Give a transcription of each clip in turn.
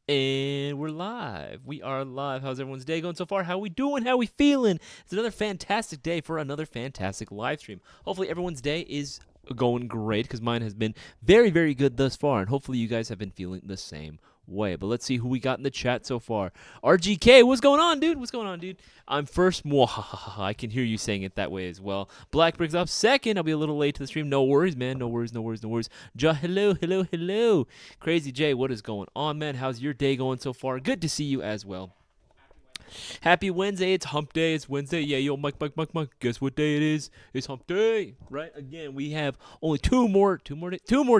And we're live. We are live. How's everyone's day going so far? How we doing? How we feeling? It's another fantastic day for another fantastic live stream. Hopefully everyone's day is going great because mine has been very, very good thus far. And hopefully you guys have been feeling the same way. But let's see who we got in the chat so far. RGK, what's going on, dude? What's going on, dude? I'm first. Mwahaha. I can hear you saying it that way as well. Black brings up second. I'll be a little late to the stream. No worries, man. No worries, no worries, no worries. Hello, hello, hello. Crazy J, what is going on, man? How's your day going so far? Good to see you as well. Happy Wednesday. It's hump day. It's Wednesday. Yeah, yo, Mike. Guess what day it is? It's hump day, right? Again, we have only two more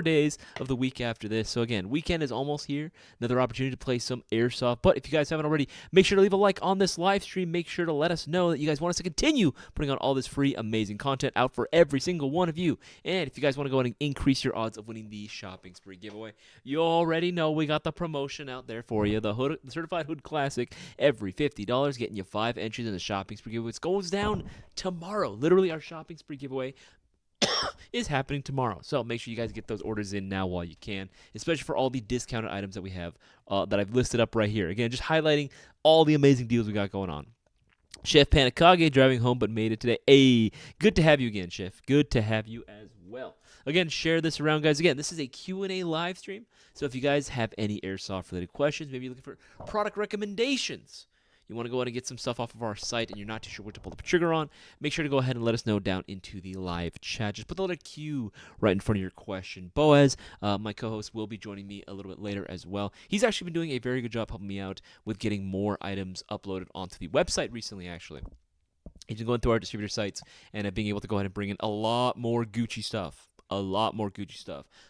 days of the week after this. So again, weekend is almost here. Another opportunity to play some Airsoft. But if you guys haven't already, make sure to leave a like on this live stream. Make sure to let us know that you guys want us to continue putting on all this free, amazing content out for every single one of you. And if you guys want to go ahead and increase your odds of winning the shopping spree giveaway, you already know we got the promotion out there for you. The Certified Hood Classic every $50, getting you 5 entries in the shopping spree giveaway. It goes down tomorrow. Literally, our shopping spree giveaway is happening tomorrow. So make sure you guys get those orders in now while you can, especially for all the discounted items that we have that I've listed up right here. Again, just highlighting all the amazing deals we got going on. Chef Panikage driving home but made it today. Hey, good to have you again, Chef. Good to have you as well. Again, share this around, guys. Again, this is a Q&A live stream. So if you guys have any Airsoft-related questions, maybe you're looking for product recommendations, you want to go ahead and get some stuff off of our site and you're not too sure what to pull the trigger on, make sure to go ahead and let us know down into the live chat. Just put the letter Q right in front of your question. Boaz, my co-host, will be joining me a little bit later as well. He's actually been doing a very good job helping me out with getting more items uploaded onto the website recently, actually. He's been going through our distributor sites and being able to go ahead and bring in a lot more Gucci stuff.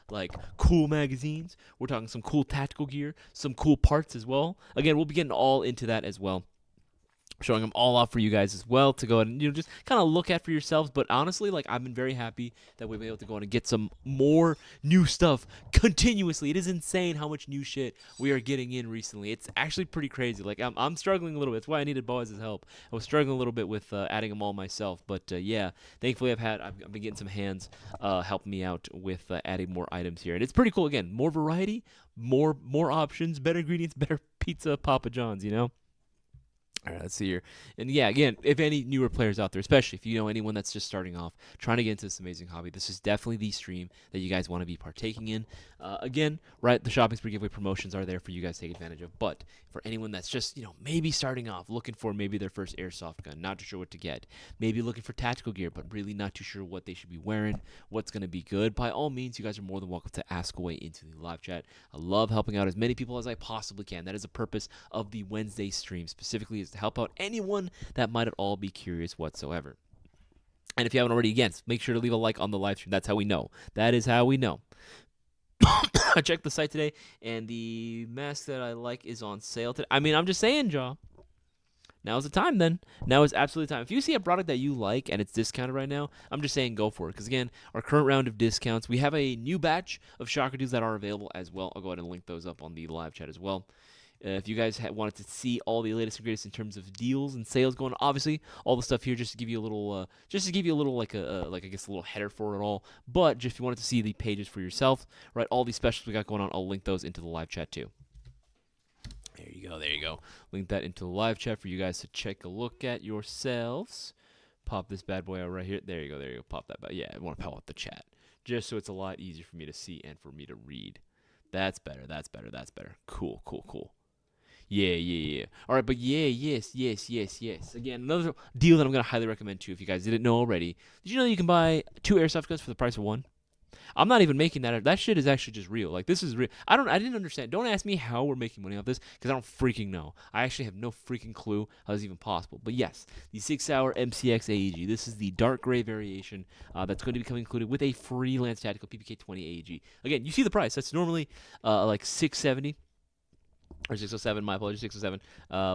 Like cool magazines. We're talking some cool tactical gear, some cool parts as well. Again, we'll be getting all into that as well, showing them all off for you guys as well to go ahead and just kind of look at for yourselves. But honestly, like, I've been very happy that we've been able to go ahead and get some more new stuff continuously. It is insane how much new shit we are getting in recently. It's actually pretty crazy. Like, I'm struggling a little bit. That's why I needed Boaz's help. I was struggling a little bit with adding them all myself. But yeah, thankfully I've been getting some hands helping me out with adding more items here, and it's pretty cool. Again, more variety, more options, better ingredients, better pizza, Papa John's. All right, let's see here. And yeah, again, if any newer players out there, especially if you know anyone that's just starting off, trying to get into this amazing hobby, this is definitely the stream that you guys want to be partaking in. Again, right, the shopping spree giveaway promotions are there for you guys to take advantage of. But for anyone that's just, maybe starting off, looking for maybe their first airsoft gun, not too sure what to get, maybe looking for tactical gear, but really not too sure what they should be wearing, what's going to be good, by all means, you guys are more than welcome to ask away into the live chat. I love helping out as many people as I possibly can. That is the purpose of the Wednesday stream, specifically, is to help out anyone that might at all be curious whatsoever. And if you haven't already, again, make sure to leave a like on the live stream. That's how we know. That is how we know. I checked the site today, and the mask that I like is on sale today. I mean, I'm just saying, Jaw. Now's the time, then. Now is absolutely the time. If you see a product that you like and it's discounted right now, I'm just saying go for it. Because, again, our current round of discounts, we have a new batch of shocker deals that are available as well. I'll go ahead and link those up on the live chat as well. If you guys wanted to see all the latest and greatest in terms of deals and sales going on, obviously all the stuff here just to give you a little, like I guess a little header for it all. But just if you wanted to see the pages for yourself, right, all these specials we got going on, I'll link those into the live chat too. There you go. Link that into the live chat for you guys to take a look at yourselves. Pop this bad boy out right here. There you go. Pop that back. Yeah, I want to pop out the chat just so it's a lot easier for me to see and for me to read. That's better. Cool. Yeah. All right, but yes. Again, another deal that I'm going to highly recommend too, if you guys didn't know already. Did you know you can buy 2 airsoft guns for the price of 1? I'm not even making that. That shit is actually just real. Like, this is real. I didn't understand. Don't ask me how we're making money off this, because I don't freaking know. I actually have no freaking clue how this is even possible. But yes, the 6-hour MCX AEG. This is the dark gray variation that's going to become included with a freelance tactical PPK-20 AEG. Again, you see the price. That's normally like $670. Or 607, my apologies, 607.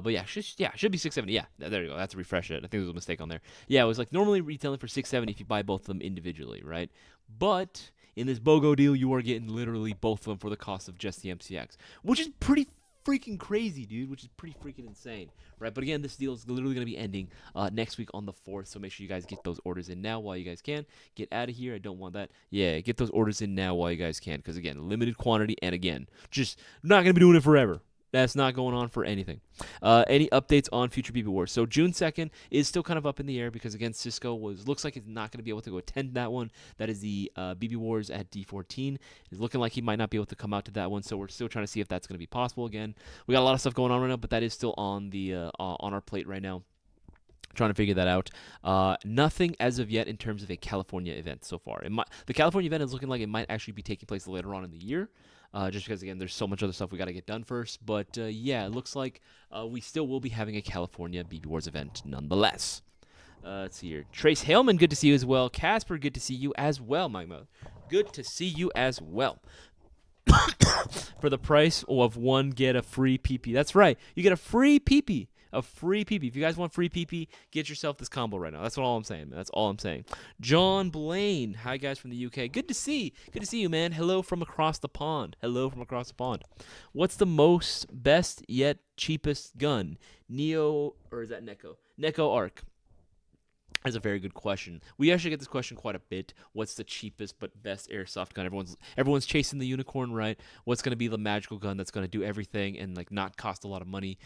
But yeah, should be 670. Yeah, there you go. That's to refresh it. I think there was a mistake on there. Yeah, it was like normally retailing for 670 if you buy both of them individually, right? But in this BOGO deal, you are getting literally both of them for the cost of just the MCX, which is pretty freaking crazy, dude, which is pretty freaking insane, right? But again, this deal is literally going to be ending next week on the 4th, so make sure you guys get those orders in now while you guys can. Get out of here. I don't want that. Yeah, get those orders in now while you guys can, because, again, limited quantity, and, again, just not going to be doing it forever. That's not going on for anything. Any updates on future BB Wars? So June 2nd is still kind of up in the air because, again, Cisco looks like he's not going to be able to go attend that one. That is the BB Wars at D14. It's looking like he might not be able to come out to that one, so we're still trying to see if that's going to be possible again. We got a lot of stuff going on right now, but that is still on our plate right now. Trying to figure that out. Nothing as of yet in terms of a California event so far. The California event is looking like it might actually be taking place later on in the year, just because, again, there's so much other stuff we got to get done first. But, yeah, it looks like we still will be having a California BB Wars event nonetheless. Let's see here. Trace Haleman, good to see you as well. Casper, good to see you as well, my mother. Good to see you as well. For the price of one, get a free PP. That's right. You get a free PP. A free PP. If you guys want free PP, get yourself this combo right now. That's all I'm saying, man. That's all I'm saying. John Blaine. Hi, guys from the UK. Good to see you, man. Hello from across the pond. What's the best yet cheapest gun? Neo, or is that Neko? Neko Arc. That's a very good question. We actually get this question quite a bit. What's the cheapest but best airsoft gun? Everyone's chasing the unicorn, right? What's going to be the magical gun that's going to do everything and like not cost a lot of money?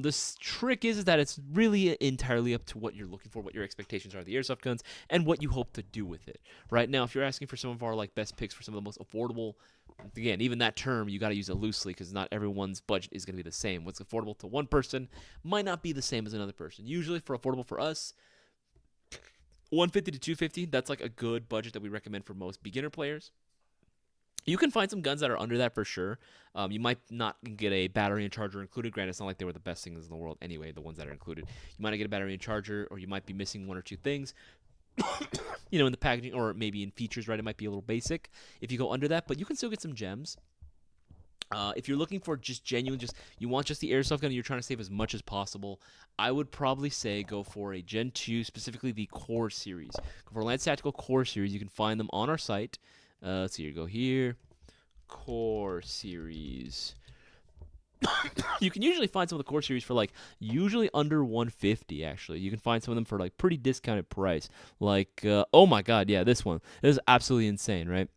This trick is that it's really entirely up to what you're looking for, what your expectations are of the airsoft guns, and what you hope to do with it. Right now, if you're asking for some of our like best picks for some of the most affordable, again, even that term, you got to use it loosely because not everyone's budget is going to be the same. What's affordable to one person might not be the same as another person. Usually, for affordable for us, 150 to 250, that's like a good budget that we recommend for most beginner players. You can find some guns that are under that for sure. You might not get a battery and charger included. Granted, it's not like they were the best things in the world anyway, the ones that are included. You might not get a battery and charger, or you might be missing one or two things. In the packaging, or maybe in features, right? It might be a little basic if you go under that, but you can still get some gems. If you're looking for just genuine, you want just the airsoft gun and you're trying to save as much as possible, I would probably say go for a Gen 2, specifically the Core series. Go for Lance Tactical Core series. You can find them on our site. Let's see here. Go here. Core series. You can usually find some of the Core series for like usually under 150. Actually, you can find some of them for like pretty discounted price. Like, oh my God, yeah, this one. This is absolutely insane, right?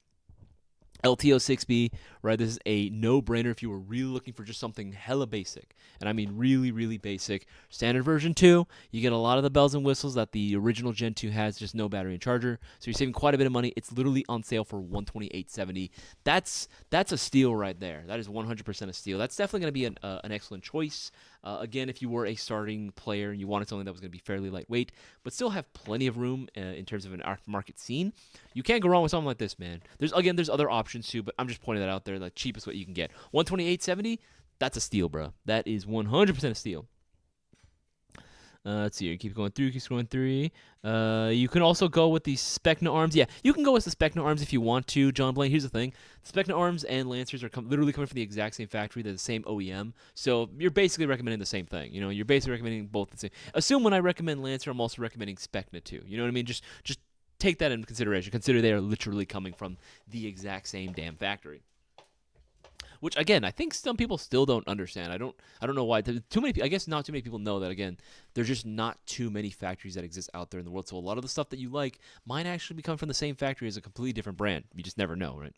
LTO6B, right? This is a no-brainer if you were really looking for just something hella basic. And I mean really, really basic. Standard version 2, you get a lot of the bells and whistles that the original Gen 2 has, just no battery and charger. So you're saving quite a bit of money. It's literally on sale for $128.70. That's a steal right there. That is 100% a steal. That's definitely going to be an excellent choice. Again, if you were a starting player and you wanted something that was going to be fairly lightweight, but still have plenty of room in terms of an aftermarket scene, you can't go wrong with something like this, man. There's other options too, but I'm just pointing that out there. The cheapest what you can get, $128.70. That's a steal, bro. That is 100% a steal. Let's see here. Keep going through. You can also go with the Specna arms. Yeah, you can go with the Specna arms if you want to, John Blaine. Here's the thing. Specna arms and Lancers are literally coming from the exact same factory. They're the same OEM. So you're basically recommending the same thing. You're basically recommending both the same. Assume when I recommend Lancer, I'm also recommending Specna too. You know what I mean? Just take that into consideration. Consider they are literally coming from the exact same damn factory. Which again, I think some people still don't understand. I don't know why. I guess not too many people know that. Again, there's just not too many factories that exist out there in the world. So a lot of the stuff that you like might actually come from the same factory as a completely different brand. You just never know, right?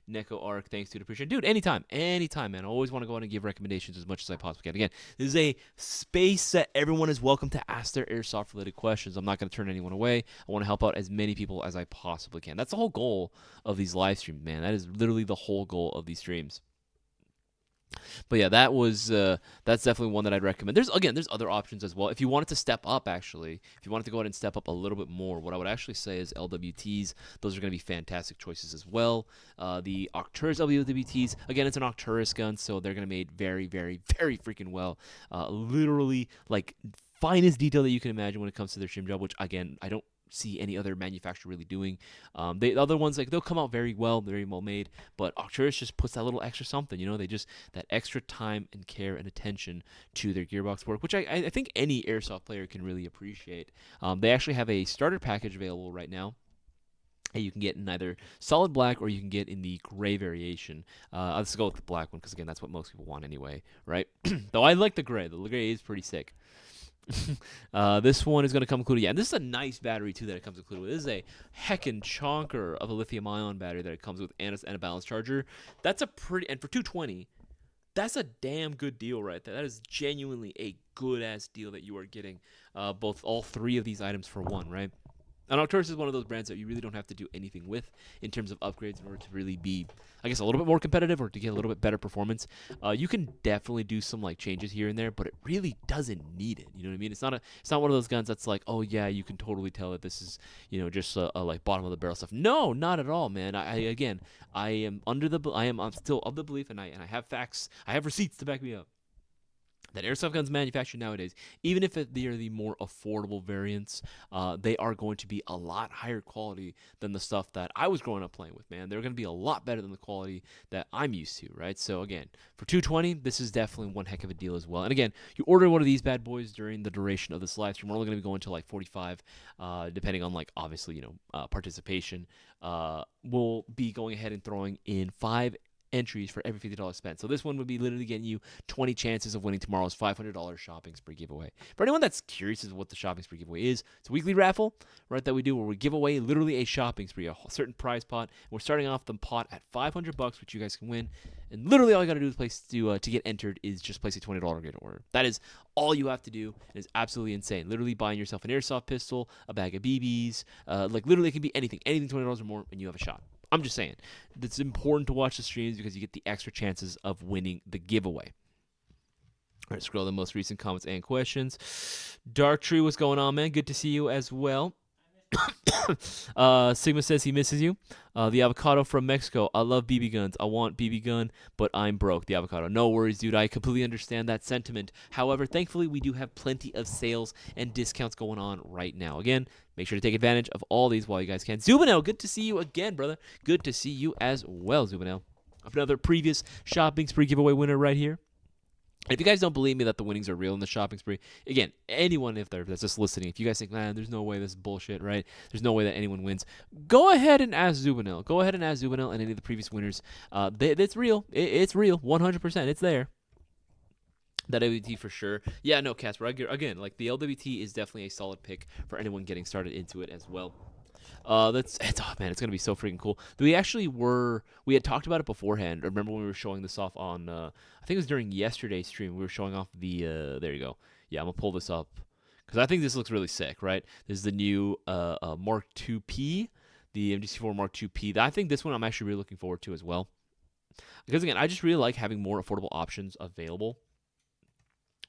Neko Arc, thanks, dude. Appreciate it. Dude, anytime, man. I always want to go out and give recommendations as much as I possibly can. Again, this is a space that everyone is welcome to ask their airsoft-related questions. I'm not going to turn anyone away. I want to help out as many people as I possibly can. That's the whole goal of these live streams, man. That is literally the whole goal of these streams. But yeah, that's definitely one that I'd recommend. There's other options as well. If you wanted to step up, actually, if you wanted to go ahead and step up a little bit more, what I would actually say is LWTs. Those are going to be fantastic choices as well. The Arcturus LWTs, again, it's an Arcturus gun, so they're going to be made very, very, very freaking well. Literally, like, finest detail that you can imagine when it comes to their trim job, which, again, I don't see any other manufacturer really doing. The other ones, like, they'll come out very well made, but Arcturus just puts that little extra something, they just, that extra time and care and attention to their gearbox work, which I think any airsoft player can really appreciate. They actually have a starter package available right now. You can get in either solid black or you can get in the gray variation. Let's go with the black one because, again, that's what most people want anyway, right? Though I like the gray. The gray is pretty sick. This one is going to come included. Yeah, and this is a nice battery too that it comes included with. This is a heckin' chonker of a lithium-ion battery that it comes with, and a balanced charger. That's a pretty, and for $220, That's a damn good deal right there. That is genuinely a good ass deal that you are getting all three of these items for one, right? And Arcturus is one of those brands that you really don't have to do anything with in terms of upgrades in order to really be, I guess, a little bit more competitive or to get a little bit better performance. You can definitely do some like changes here and there, but it really doesn't need it. You know what I mean? It's not one of those guns that's like, oh yeah, you can totally tell that this is just a like bottom of the barrel stuff. No, not at all, man. I'm still of the belief, and I have facts, I have receipts to back me up, that airsoft guns manufactured nowadays, even if they are the more affordable variants, they are going to be a lot higher quality than the stuff that I was growing up playing with, man. They're going to be a lot better than the quality that I'm used to, right? So again, for $220, this is definitely one heck of a deal as well. And again, you order one of these bad boys during the duration of this live stream. We're only going to be going to like 45, depending on like obviously participation. We'll be going ahead and throwing in 5 entries for every $50 spent. So this one would be literally getting you 20 chances of winning tomorrow's $500 shopping spree giveaway. For anyone that's curious as to what the shopping spree giveaway is, it's a weekly raffle, right, that we do where we give away literally a shopping spree, a certain prize pot. And we're starting off the pot at $500, which you guys can win. And literally all you got to do to get entered is just place a $20 get order. That is all you have to do. It is absolutely insane. Literally buying yourself an airsoft pistol, a bag of BBs, like literally it can be anything $20 or more, and you have a shot. I'm just saying, it's important to watch the streams because you get the extra chances of winning the giveaway. All right, scroll the most recent comments and questions. Dark Tree, what's going on, man? Good to see you as well. Sigma says he misses you. The avocado from Mexico. I love BB guns. I want BB gun, but I'm broke. The avocado. No worries, dude. I completely understand that sentiment. However, thankfully, we do have plenty of sales and discounts going on right now. Again, make sure to take advantage of all these while you guys can. Zubinel, good to see you again, brother. Good to see you as well, Zubinel. Another previous shopping spree giveaway winner right here. If you guys don't believe me that the winnings are real in the shopping spree, again, anyone that's just listening, if you guys think, man, there's no way this is bullshit, right? There's no way that anyone wins. Go ahead and ask Zubinel. Go ahead and ask Zubinel and any of the previous winners. It's real. It's real. 100%. It's there. That LWT for sure. Yeah, no, Casper. Again, like the LWT is definitely a solid pick for anyone getting started into it as well. It's gonna be so freaking cool. We had talked about it beforehand. Remember when we were showing this off on I think it was during yesterday's stream. We were showing off the there you go. Yeah, I'm gonna pull this up because I think this looks really sick, right? This is the new Mark II-P, the MGC4 Mark II-P. I think this one I'm actually really looking forward to as well. Because again, I just really like having more affordable options available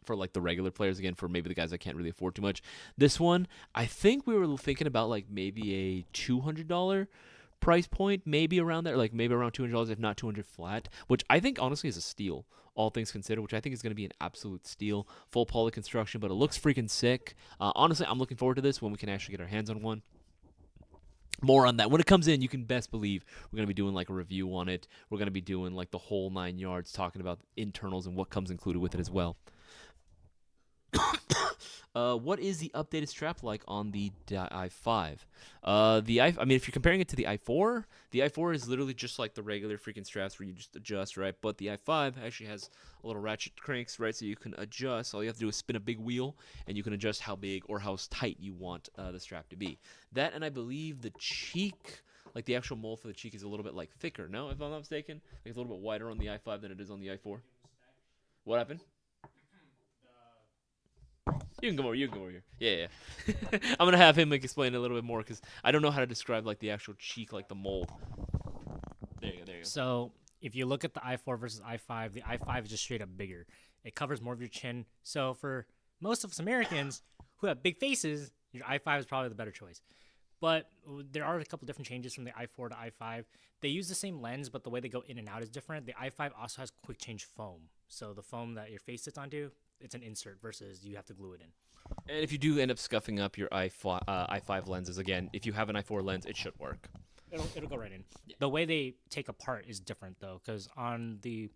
for like the regular players, again, for maybe the guys that can't really afford too much. This one, I think we were thinking about like maybe a $200 price point, maybe around there, like maybe around $200, if not $200 flat, which I think honestly is a steal, all things considered, which I think is going to be an absolute steal. Full poly construction, but it looks freaking sick. Honestly, I'm looking forward to this when we can actually get our hands on one. More on that. When it comes in, you can best believe we're going to be doing like a review on it. We're going to be doing like the whole 9 yards, talking about internals and what comes included with it as well. What is the updated strap like on the i5? If you're comparing it to the i4, the i4 is literally just like the regular freaking straps where you just adjust, right? But the i5 actually has a little ratchet cranks, right? So you can adjust. All you have to do is spin a big wheel, and you can adjust how big or how tight you want the strap to be. That, and I believe the cheek, like the actual mold for the cheek, is a little bit like thicker. No, if I'm not mistaken, like it's a little bit wider on the i5 than it is on the i4. What happened? You can come over here. Yeah. I'm going to have him explain it a little bit more because I don't know how to describe like the actual cheek, like the mold. There you go. So if you look at the i4 versus i5, the i5 is just straight up bigger. It covers more of your chin. So for most of us Americans who have big faces, your i5 is probably the better choice. But there are a couple different changes from the i4 to i5. They use the same lens, but the way they go in and out is different. The i5 also has quick change foam. So the foam that your face sits onto, it's an insert versus you have to glue it in. And if you do end up scuffing up your i5 lenses, again, if you have an i4 lens, it should work. It'll go right in. Yeah. The way they take apart is different, though, because on the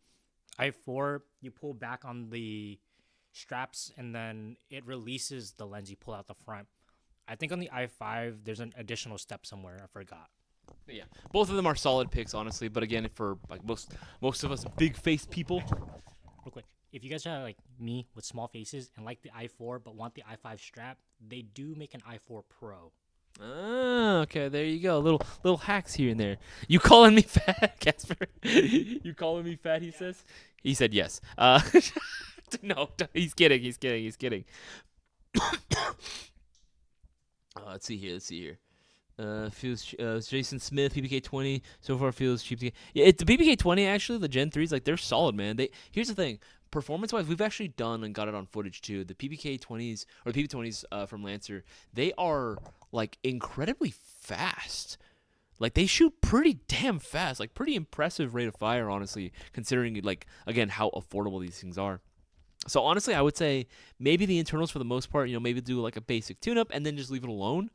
i4, you pull back on the straps, and then it releases the lens you pull out the front. I think on the i5, there's an additional step somewhere. I forgot. Yeah, both of them are solid picks, honestly. But again, for like most of us big-faced people. Real quick, if you guys are like me with small faces and like the i4 but want the i5 strap, they do make an i4 Pro. Ah, okay, there you go. Little hacks here and there. You calling me fat, Casper? You calling me fat? He says. He said yes. No, he's kidding. He's kidding. He's kidding. Let's see here. Let's see here. Feels Jason Smith PPK 20 so far feels cheap to get. Yeah, it's the PPK 20 actually. The Gen 3s like they're solid, man. Here's the thing. Performance wise, we've actually done and got it on footage too. The PPK 20s or the PP 20s from Lancer, they are like incredibly fast. Like they shoot pretty damn fast. Like pretty impressive rate of fire, honestly, considering like again how affordable these things are. So honestly, I would say maybe the internals for the most part, maybe do like a basic tune-up and then just leave it alone,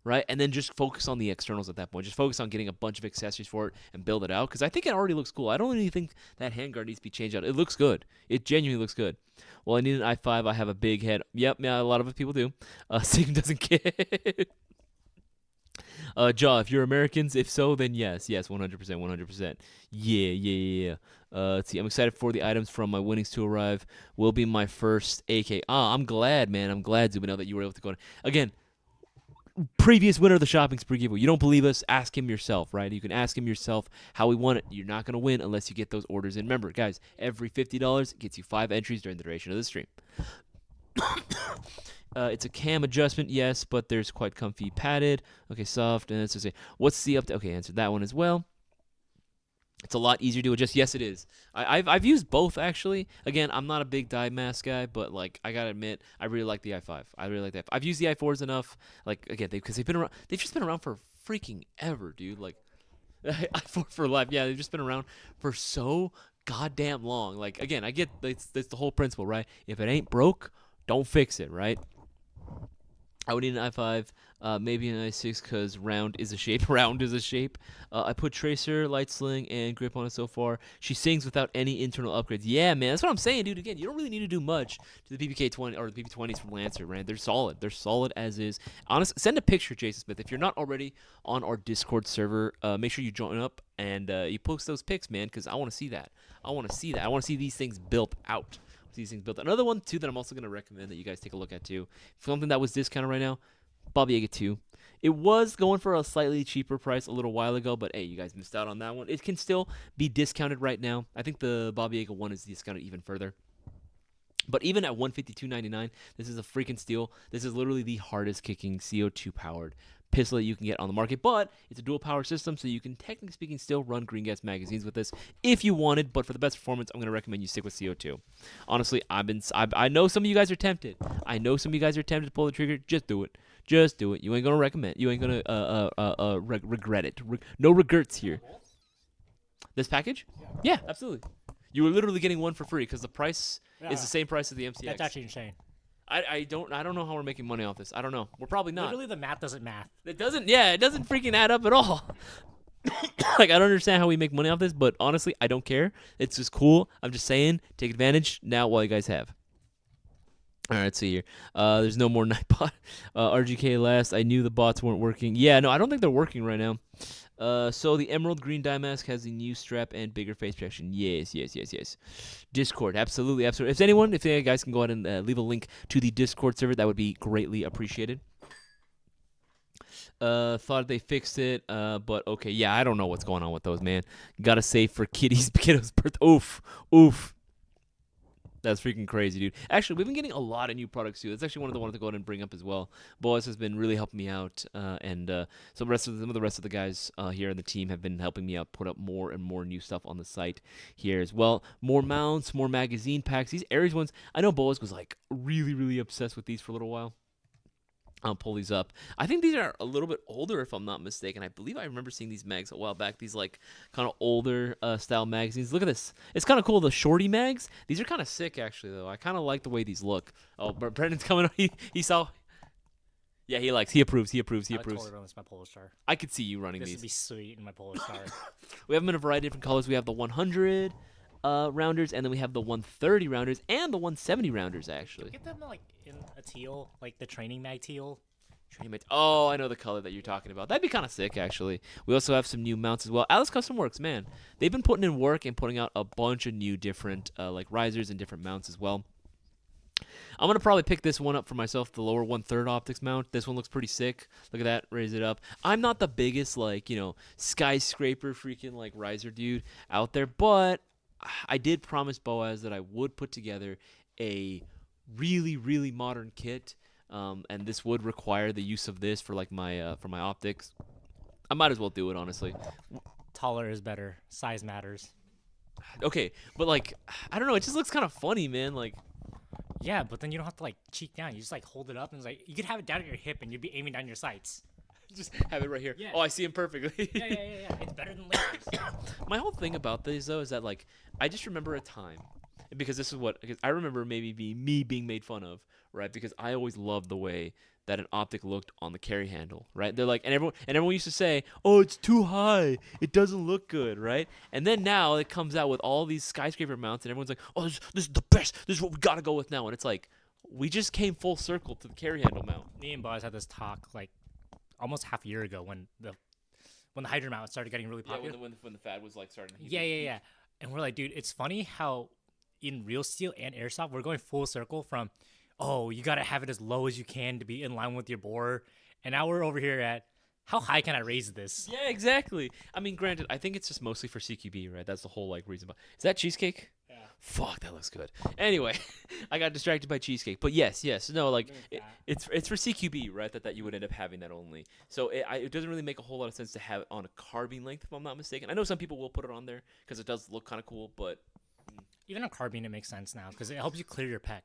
right? And then just focus on the externals at that point. Just focus on getting a bunch of accessories for it and build it out because I think it already looks cool. I don't really think that handguard needs to be changed out. It looks good. It genuinely looks good. Well, I need an i5. I have a big head. Yep, yeah, a lot of people do. Sigma doesn't care. Jaw, if you're Americans, if so, then yes, 100%. Yeah. Let's see. I'm excited for the items from my winnings to arrive. Will be my first AK. I'm glad, man. I'm glad, Zubino, that you were able to go. Again, previous winner of the shopping spree giveaway. You don't believe us? Ask him yourself, right? You can ask him yourself how he won it. You're not going to win unless you get those orders in. Remember, guys, every $50 gets you 5 entries during the duration of the stream. It's a cam adjustment, yes, but there's quite comfy padded. Okay, soft. And it's just say, what's the update? Okay, answered that one as well. It's a lot easier to adjust. Yes, it is. I've used both actually. Again, I'm not a big dive mask guy, but like I gotta admit, I really like the i5. I really like that. I've used the i4s enough. Like again, because they've been around. They've just been around for freaking ever, dude. Like i4 for life. Yeah, they've just been around for so goddamn long. Like again, I get that's the whole principle, right? If it ain't broke, don't fix it, right? I would need an i5, maybe an i6 because round is a shape. Round is a shape. I put tracer, light sling, and grip on it so far. She sings without any internal upgrades. Yeah, man, that's what I'm saying, dude. Again, you don't really need to do much to the PPK 20 or the PP20s from Lancer, man. They're solid. They're solid as is. Honestly, send a picture, Jason Smith. If you're not already on our Discord server, make sure you join up and you post those pics, man, because I want to see that. I want to see that. I want to see these things built out. These things built. Another one too that I'm also going to recommend that you guys take a look at too. Something that was discounted right now, Baba Yaga 2. It was going for a slightly cheaper price a little while ago, but hey, you guys missed out on that one. It can still be discounted right now. I think the Baba Yaga 1 is discounted even further. But even at $152.99, this is a freaking steal. This is literally the hardest kicking CO2 powered pistol that you can get on the market, but it's a dual power system, so you can technically speaking still run green gas magazines with this if you wanted. But for the best performance, I'm going to recommend you stick with CO2. Honestly, I know some of you guys are tempted. To pull the trigger. Just do it. You ain't gonna recommend. You ain't gonna regret it. No regrets here. This package? Yeah, absolutely. You were literally getting one for free because the price is the same price as the MCX. That's actually insane. I don't know how we're making money off this. I don't know. We're probably not. Literally, the math doesn't math. It doesn't freaking add up at all. Like, I don't understand how we make money off this, but honestly, I don't care. It's just cool. I'm just saying, take advantage now while you guys have. All right, let's see here. There's no more Nightbot. RGK last. I knew the bots weren't working. Yeah, no, I don't think they're working right now. So the emerald green dye mask has the new strap and bigger face protection. Yes. Discord, absolutely. If you guys can go ahead and leave a link to the Discord server, that would be greatly appreciated. Thought they fixed it, but okay. Yeah, I don't know what's going on with those, man. Gotta save for kiddo's birth. Oof. That's freaking crazy, dude. Actually, we've been getting a lot of new products, too. That's actually one of the ones to go ahead and bring up as well. Bowas has been really helping me out, and some of the rest of the guys here on the team have been helping me out, put up more and more new stuff on the site here as well. More mounts, more magazine packs. These Aries ones, I know Bowas was, like, really, really obsessed with these for a little while. I'll pull these up. I think these are a little bit older, if I'm not mistaken. I believe I remember seeing these mags a while back. These, like, kind of older style magazines. Look at this. It's kind of cool, the shorty mags. These are kind of sick, actually, though. I kind of like the way these look. Oh, Brendan's coming. He saw. Yeah, he approves. I totally run this in my Polo Star. I could see you running This these. would be sweet in my Polo Star. We have them in a variety of different colors. We have the 100 rounders, and then we have the 130 rounders, and the 170 rounders, actually. Get them like in a teal, like the training mag teal. Oh, I know the color that you're talking about. That'd be kind of sick, actually. We also have some new mounts as well. Alice Custom Works, man. They've been putting in work and putting out a bunch of new different like risers and different mounts as well. I'm gonna probably pick this one up for myself, the lower 1/3 optics mount. This one looks pretty sick. Look at that, raise it up. I'm not the biggest like skyscraper freaking like riser dude out there, but I did promise Boaz that I would put together a really modern kit, and this would require the use of this for like my for my optics. I might as well do it honestly. Taller is better. Size matters. Okay, but like I don't know, it just looks kind of funny, man. Like Yeah, but then you don't have to like cheek down. You just like hold it up and it's like you could have it down at your hip and you'd be aiming down your sights. just have it right here. Yeah. Oh, I see him perfectly. Yeah. It's better than lasers. My whole thing about these though is that like I just remember a time because this is what because I remember maybe me being made fun of, right? Because I always loved the way that an optic looked on the carry handle, right? They're like, and everyone used to say, "Oh, it's too high. It doesn't look good," right? And then now it comes out with all these skyscraper mounts, and everyone's like, "Oh, this is the best. This is what we gotta go with now." And it's like, we just came full circle to the carry handle mount. Me and Boaz had this talk like almost half a year ago when the Hydra mount started getting really popular. Yeah, when the fad was like starting. Yeah. And we're like, dude, it's funny how in real steel and airsoft we're going full circle from, oh, you gotta have it as low as you can to be in line with your bore, and now we're over here at how high can I raise this? Yeah, exactly. I mean, granted, I think it's just mostly for CQB, right? That's the whole like reason. Is that cheesecake? Yeah. Fuck, that looks good. Anyway, I got distracted by cheesecake, but yes, no, like it's for CQB, right? That you would end up having that only. So it doesn't really make a whole lot of sense to have it on a carbine length, if I'm not mistaken. I know some people will put it on there because it does look kind of cool, but even on carbine it makes sense now because it helps you clear your pec.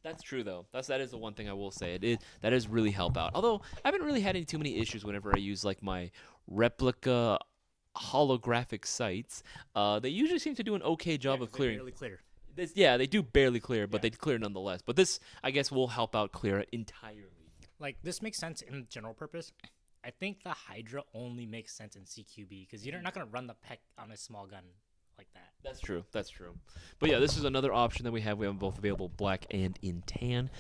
that's true though. That is the one thing I will say. That does really help out. Although I haven't really had too many issues whenever I use like my replica holographic sights. They usually seem to do an okay job of clearing. They barely clear. They do barely clear, but they clear nonetheless. But this, I guess, will help out clear it entirely. Like this makes sense in general purpose. I think the Hydra only makes sense in CQB because you're not gonna run the pec on a small gun like that. That's true. But yeah, this is another option that we have. We have them both available black and in tan.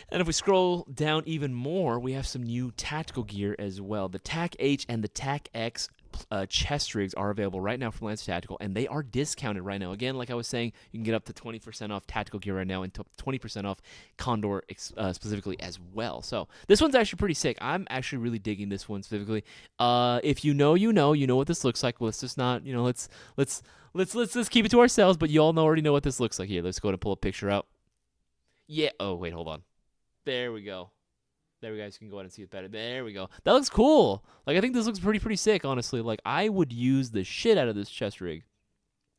And if we scroll down even more, we have some new tactical gear as well. The TAC H and the TAC X chest rigs are available right now from Lance Tactical, and they are discounted right now. Again, like I was saying, you can get up to 20% off tactical gear right now and 20% off Condor specifically as well. So this one's actually pretty sick. I'm actually really digging this one specifically. If you know what this looks like. Well, let's just not, let's keep it to ourselves. But you all already know what this looks like. Here, let's go ahead and pull a picture out. Yeah. Oh wait, hold on. There we go. There we go. You can go ahead and see it better. There we go. That looks cool. Like I think this looks pretty sick, honestly. Like I would use the shit out of this chest rig.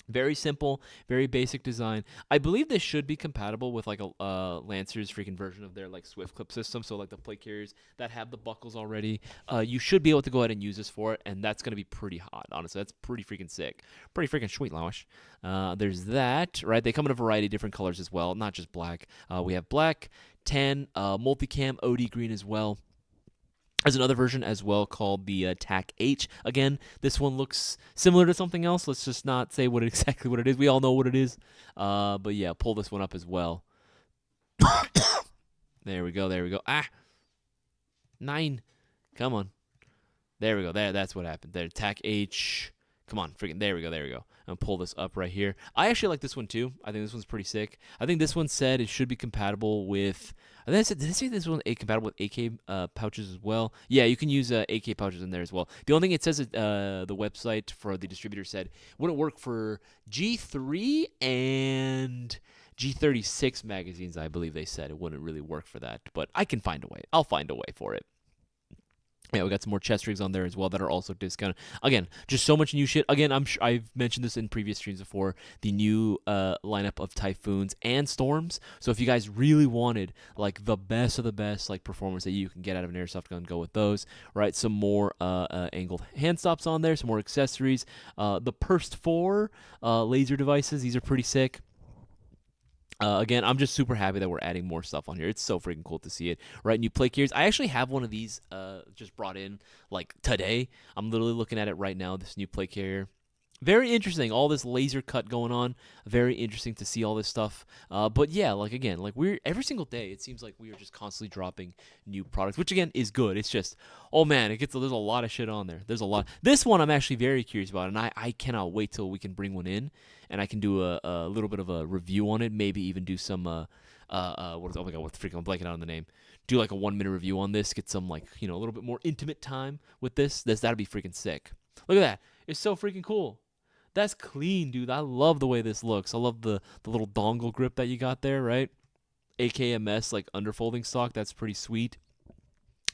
Very simple, very basic design. I believe this should be compatible with like a Lancer's freaking version of their like Swift clip system. So like the plate carriers that have the buckles already, you should be able to go ahead and use this for it, and that's gonna be pretty hot. Honestly, that's pretty freaking sick, pretty freaking sweet, Lowish. There's that, right? They come in a variety of different colors as well, not just black. We have black, tan, multicam, OD green as well. There's another version as well called the TAC H. Again, this one looks similar to something else. Let's just not say exactly what it is. We all know what it is. But yeah, pull this one up as well. There we go. 9. Come on. There we go. That's what happened. There, TAC H. Come on, freaking. There we go. And pull this up right here. I actually like this one too. I think this one's pretty sick. I think this one said it should be compatible with. Did it say this one compatible with AK pouches as well? Yeah, you can use AK pouches in there as well. The only thing it says the website for the distributor said wouldn't work for G3 and G36 magazines. I believe they said it wouldn't really work for that, but I can find a way. I'll find a way for it. Yeah, we got some more chest rigs on there as well that are also discounted. Again, just so much new shit. Again, I've mentioned this in previous streams before, the new lineup of Typhoons and Storms. So if you guys really wanted like the best of the best like performance that you can get out of an airsoft gun, go with those. Right, some more angled hand stops on there, some more accessories. The Purst 4 laser devices, these are pretty sick. Again, I'm just super happy that we're adding more stuff on here. It's so freaking cool to see it. Right, new plate carriers. I actually have one of these just brought in like today. I'm literally looking at it right now, this new plate carrier. Very interesting. All this laser cut going on. Very interesting to see all this stuff. But yeah, like again, like we're every single day. It seems like we are just constantly dropping new products, which again is good. It's just, oh man, there's a lot of shit on there. There's a lot. This one I'm actually very curious about, and I cannot wait till we can bring one in, and I can do a little bit of a review on it. Maybe even do some what is, oh my god, what the freak, I'm blanking out on the name. Do like a 1 minute review on this. Get some like a little bit more intimate time with this. That'd be freaking sick. Look at that. It's so freaking cool. That's clean, dude. I love the way this looks. I love the little dongle grip that you got there, right? AKMS, like underfolding stock. That's pretty sweet.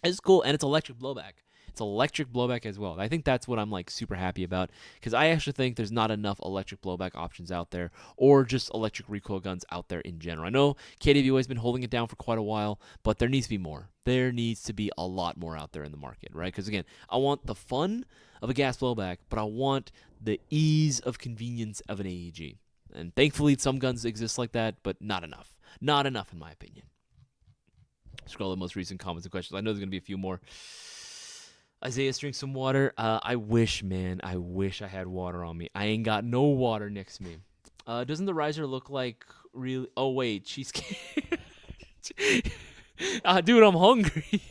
It's cool, and it's electric blowback. It's electric blowback as well. I think that's what I'm like super happy about, because I actually think there's not enough electric blowback options out there, or just electric recoil guns out there in general. I know KWA has been holding it down for quite a while, but there needs to be more. There needs to be a lot more out there in the market, right? Because again, I want the fun of a gas blowback, but I want the ease of convenience of an AEG. And thankfully, some guns exist like that, but not enough. Not enough, in my opinion. Scroll the most recent comments and questions. I know there's going to be a few more. Isaias, drink some water. I wish, man. I wish I had water on me. I ain't got no water next to me. Doesn't the riser look like really... Oh, wait. Cheesecake. Dude, I'm hungry.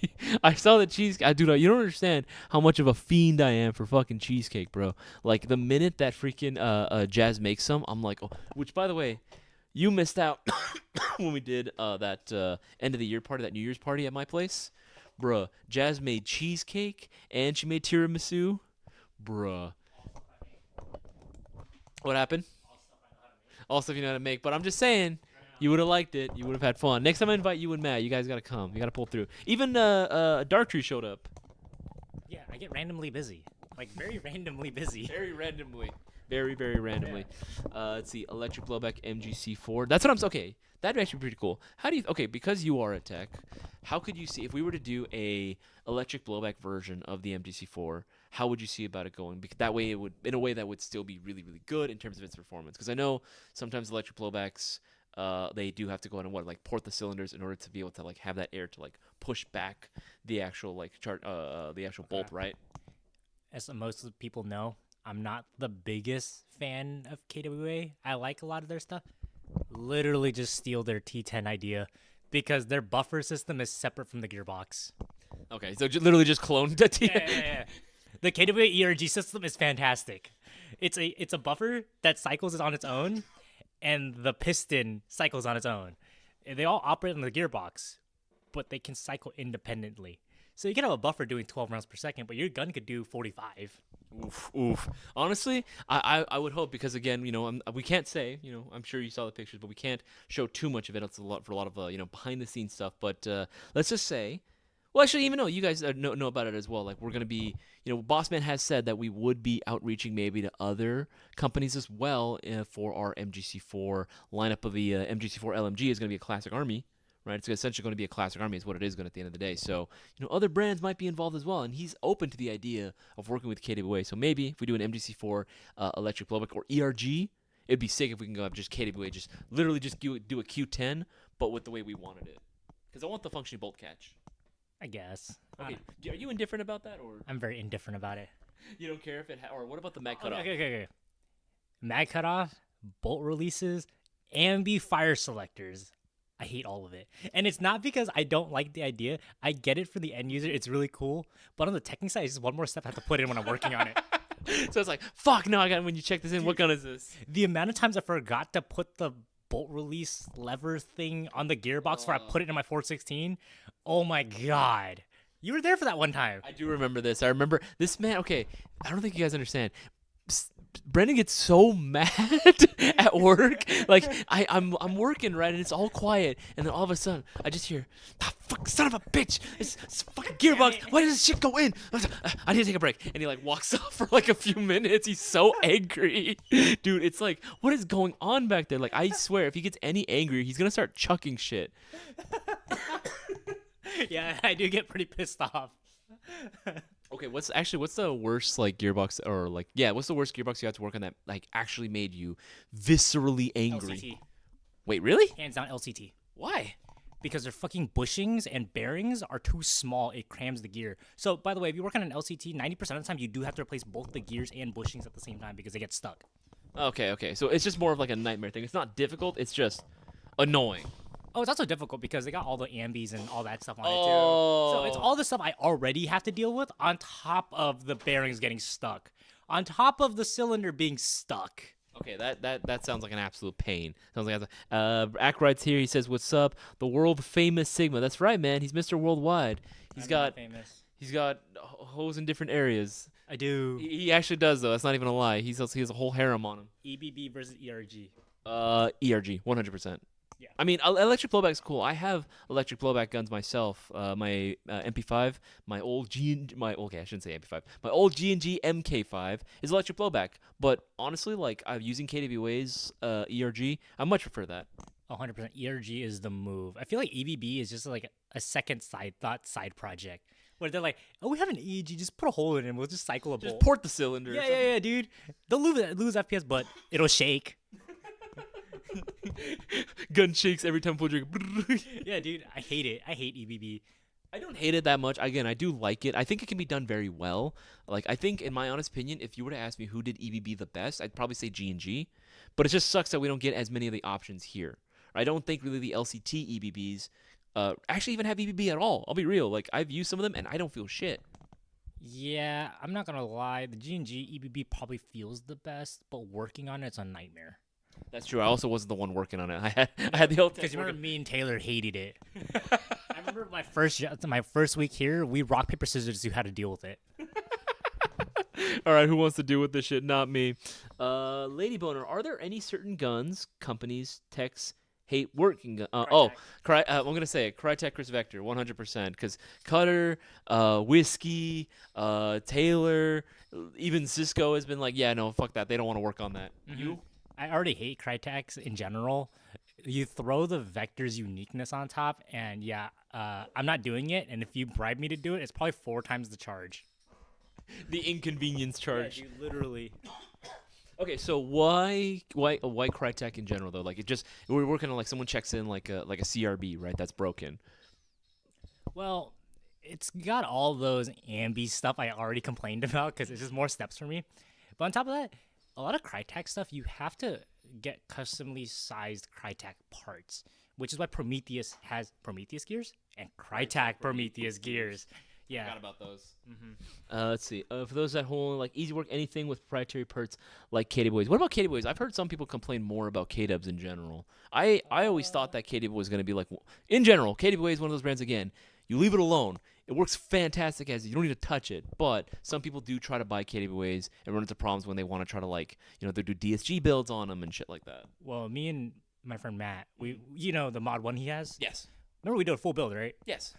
I saw the cheesecake. Dude, you don't understand how much of a fiend I am for fucking cheesecake, bro. Like, the minute that freaking Jazz makes some, I'm like... Oh, which, by the way, you missed out when we did that end of the year party, that New Year's party at my place. Bruh, Jazz made cheesecake, and she made tiramisu. Bruh. What happened? All stuff you know how to make. But I'm just saying, you would have liked it. You would have had fun. Next time I invite you and Matt, you guys got to come. You got to pull through. Even Dark Tree showed up. Yeah, I get randomly busy. Like, very randomly busy. Very randomly. Very, very randomly. Let's see. Electric blowback MGC4. That's what I'm... Okay. That'd actually be pretty cool. How do you... Okay, because you are a tech, how could you see... If we were to do a electric blowback version of the MGC4, how would you see about it going? Because that way it would... In a way that would still be really, really good in terms of its performance. Because I know sometimes electric blowbacks, they do have to go in and port the cylinders in order to be able to have that air to push back the actual the actual bolt, right? As most of the people know, I'm not the biggest fan of KWA. I like a lot of their stuff. Literally just steal their T10 idea because their buffer system is separate from the gearbox. Okay, so literally just clone the T10. Yeah. The KWA ERG system is fantastic. It's a buffer that cycles on its own, and the piston cycles on its own. And they all operate on the gearbox, but they can cycle independently. So you can have a buffer doing 12 rounds per second, but your gun could do 45. Oof. Honestly, I would hope, because again, we can't say, I'm sure you saw the pictures, but we can't show too much of it. It's a lot of behind the scenes stuff. But let's just say, well, actually, even though you guys know about it as well, like we're gonna be, Bossman has said that we would be outreaching maybe to other companies as well for our MGC4 lineup. Of the MGC4 LMG is gonna be a Classic Army. Right, it's essentially going to be a Classic Army is what it is going to at the end of the day. So, other brands might be involved as well, and he's open to the idea of working with KWA. So maybe if we do an MGC4 electric blowback or ERG, it'd be sick if we can go up just KWA, just literally just do a Q10, but with the way we wanted it. Because I want the functioning bolt catch. I guess. Okay, are you indifferent about that, or I'm very indifferent about it. You don't care if it or what about the mag cutoff? Okay. Mag cutoff, bolt releases, ambi fire selectors. I hate all of it. And it's not because I don't like the idea. I get it for the end user. It's really cool. But on the technical side, it's just one more step I have to put in when I'm working on it. So it's like, fuck, no, when you check this in, dude, what gun is this? The amount of times I forgot to put the bolt release lever thing on the gearbox before I put it in my 416. Oh my God. You were there for that one time. I do remember this. I remember this man. Okay, I don't think you guys understand. Brendan gets so mad at work. Like I'm working, right, and it's all quiet, and then all of a sudden I just hear, fuck, son of a bitch, it's fucking gearbox. Why does this shit go in? I need to take a break. And he walks off for a few minutes. He's so angry, dude. It's like, what is going on back there? I swear, if he gets any angrier, he's gonna start chucking shit. Yeah, I do get pretty pissed off. Okay, what's the worst gearbox, or what's the worst gearbox you had to work on that actually made you viscerally angry? LCT. Wait, really? Hands down LCT. Why? because their fucking bushings and bearings are too small. It crams the gear. So, by the way, if you work on an LCT, 90% of the time you do have to replace both the gears and bushings at the same time because they get stuck. Okay. So it's just more of like a nightmare thing. It's not difficult. It's just annoying. Oh, it's also difficult because they got all the ambies and all that stuff on it too. Oh. So it's all the stuff I already have to deal with on top of the bearings getting stuck, on top of the cylinder being stuck. Okay, that sounds like an absolute pain. Sounds like Ackride's here. He says, "What's up, the world famous Sigma?" That's right, man. He's Mr. Worldwide. I'm not famous. He's got hoes in different areas. I do. He actually does though. That's not even a lie. He has a whole harem on him. EBB versus ERG. ERG, 100%. Yeah. I mean, electric blowback's cool. I have electric blowback guns myself. My MP5, my old I shouldn't say MP5. My old G&G MK5 is electric blowback. But honestly, like I'm using KWA's ERG, I much prefer that. 100%. ERG is the move. I feel like EBB is just like a second side project where they're like, oh, we have an EEG, just put a hole in it and we'll just cycle a bolt. Just port the cylinder. Yeah, dude. They'll lose FPS, but it'll shake. Gun shakes every time pull trigger. Yeah, dude, I hate it. I hate EBB. I don't hate it that much. Again, I do like it. I think it can be done very well. Like I think, in my honest opinion, if you were to ask me who did EBB the best, I'd probably say G&G. But it just sucks that we don't get as many of the options here. I don't think really the LCT EBBs actually even have EBB at all. I'll be real. Like I've used some of them and I don't feel shit. Yeah, I'm not gonna lie. The G&G EBB probably feels the best, but working on it's a nightmare. That's true. I also wasn't the one working on it. I had the old. Because you remember me and Taylor hated it. I remember my first week here, we rock paper scissors to see how to deal with it. All right, who wants to deal with this shit? Not me. Lady Boner, are there any certain guns, companies, techs hate working? I'm gonna say it. Crytek, Chris Vector, 100%. Because Cutter, Whiskey, Taylor, even Cisco has been like, yeah, no, fuck that. They don't want to work on that. Mm-hmm. You? I already hate Crytek's in general. You throw the Vector's uniqueness on top, and yeah, I'm not doing it. And if you bribe me to do it, it's probably 4 times the charge. The inconvenience charge. Yeah, dude, literally. Okay, so why Crytek in general though? Like we're working on like someone checks in like a CRB, right? That's broken. Well, it's got all those ambi stuff I already complained about because it's just more steps for me. But on top of that, a lot of Crytek stuff, you have to get customly sized Crytek parts, which is why Prometheus has Prometheus gears and Crytek Prometheus gears. Yeah. Forgot about those. Mm-hmm. Let's see. For those at home, like easy work, anything with proprietary parts like KWAs. What about KWAs? I've heard some people complain more about KWs in general. I always thought that KW was going to be like, in general, KWA is one of those brands, again, you leave it alone. It works fantastic as you don't need to touch it, but some people do try to buy KWAs and run into problems when they want to try to they do DSG builds on them and shit like that. Well, me and my friend Matt, the mod 1 he has? Yes. Remember we did a full build, right? Yes.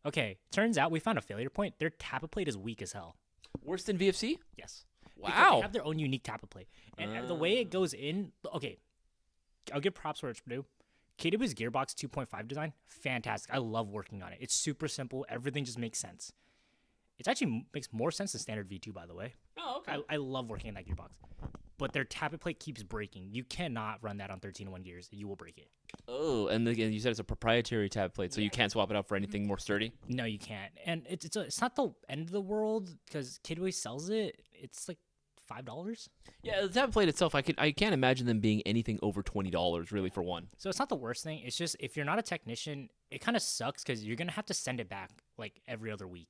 Okay, turns out we found a failure point. Their tappet plate is weak as hell. Worse than VFC? Yes. Wow. Because they have their own unique tappet plate. And the way it goes in, okay, I'll give props where it's due. KW's Gearbox 2.5 design, fantastic. I love working on it. It's super simple. Everything just makes sense. It actually makes more sense than standard V2, by the way. Oh, okay. I love working in that gearbox. But their tappet plate keeps breaking. You cannot run that on 13-1 gears. You will break it. Oh, and again, you said it's a proprietary tappet plate, so you can't swap it out for anything more sturdy? No, you can't. And it's not the end of the world because Kidway sells it. It's like $5. Yeah, the tappet plate itself, I can't imagine them being anything over $20 really for one. So it's not the worst thing. It's just if you're not a technician, it kind of sucks because you're gonna have to send it back like every other week.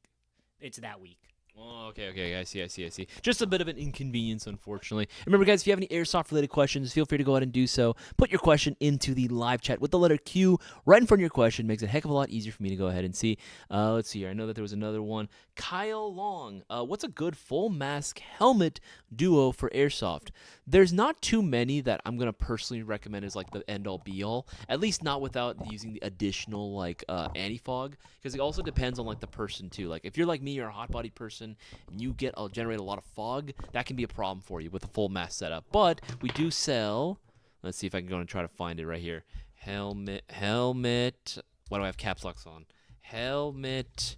It's that week. Oh, okay. I see. Just a bit of an inconvenience, unfortunately. Remember, guys, if you have any airsoft-related questions, feel free to go ahead and do so. Put your question into the live chat with the letter Q right in front of your question. Makes it a heck of a lot easier for me to go ahead and see. Let's see here. I know that there was another one. Kyle Long. What's a good full mask helmet duo for airsoft? There's not too many that I'm going to personally recommend as like the end-all be-all. At least not without using the additional like anti-fog, because it also depends on like the person too. Like if you're like me, you're a hot-bodied person, and you generate a lot of fog, that can be a problem for you with a full mask setup. But we do sell, let's see if I can go and try to find it right here. Helmet. Why do I have caps locks on? Helmet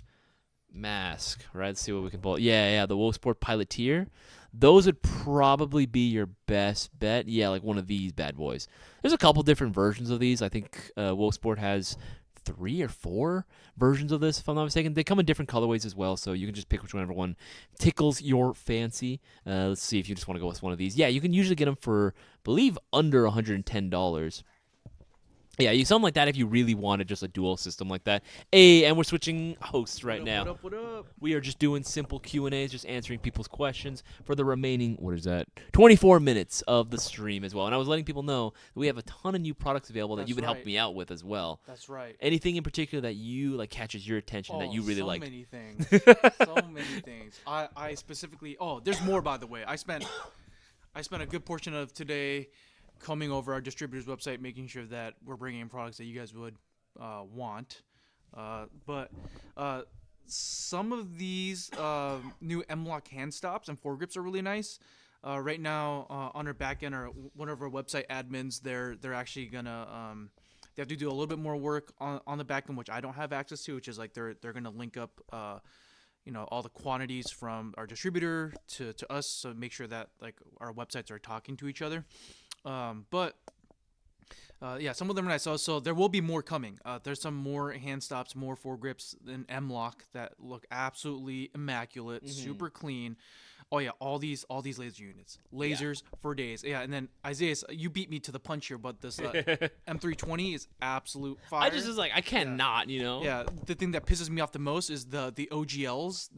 mask, right? Let's see what we can pull. Yeah, the Wolfsport Piloteer. Those would probably be your best bet. Yeah, like one of these bad boys. There's a couple different versions of these. I think Wolfsport has 3 or 4 versions of this, if I'm not mistaken. They come in different colorways as well, so you can just pick whichever one tickles your fancy. Let's see if you just want to go with one of these. Yeah, you can usually get them for, I believe, under $110. Yeah, you something like that if you really wanted just a dual system like that. Hey, and we're switching hosts right now. What up? We are just doing simple Q&As, just answering people's questions for the remaining, 24 minutes of the stream as well. And I was letting people know that we have a ton of new products available that That's you've been right. helping me out with as well. That's right. Anything in particular that you like catches your attention that you really so like? many things. So many things. I specifically. Oh, there's more, by the way. I spent a good portion of today combing over our distributor's website, making sure that we're bringing in products that you guys would want. But some of these new M-Lock hand stops and foregrips are really nice. Right now, on our back end, or one of our website admins, they're actually gonna they have to do a little bit more work on the back end, which I don't have access to, which is like they're gonna link up all the quantities from our distributor to us, so make sure that like our websites are talking to each other. But some of them are nice. So there will be more coming. There's some more hand stops, more foregrips than M-Lock that look absolutely immaculate, super clean. Oh yeah, all these laser units, lasers for days. Yeah, and then Isaias, you beat me to the punch here, but this M320 is absolute fire. I just was like, I cannot, Yeah, the thing that pisses me off the most is the OGLs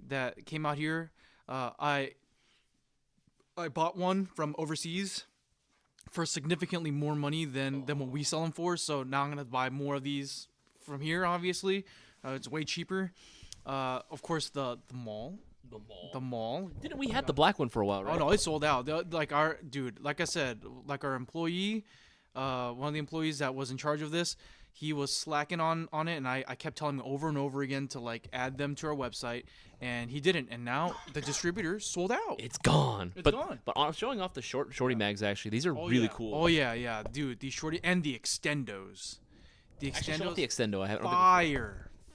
that came out here. I bought one from overseas for significantly more money than what we sell them for. So now I'm gonna buy more of these from here. Obviously, it's way cheaper. Of course, the mall. The mall. Didn't we had the black one for a while, right? Oh no, it sold out. Like I said, like our employee, one of the employees that was in charge of this, he was slacking on it, and I kept telling him over and over again to like add them to our website, and he didn't. And now the distributor sold out. It's gone. It's gone. But I'm showing off the shorty mags. Actually, these are really cool. Oh yeah, dude. These shorty and the extendos. Actually, show off the extendo. I haven't.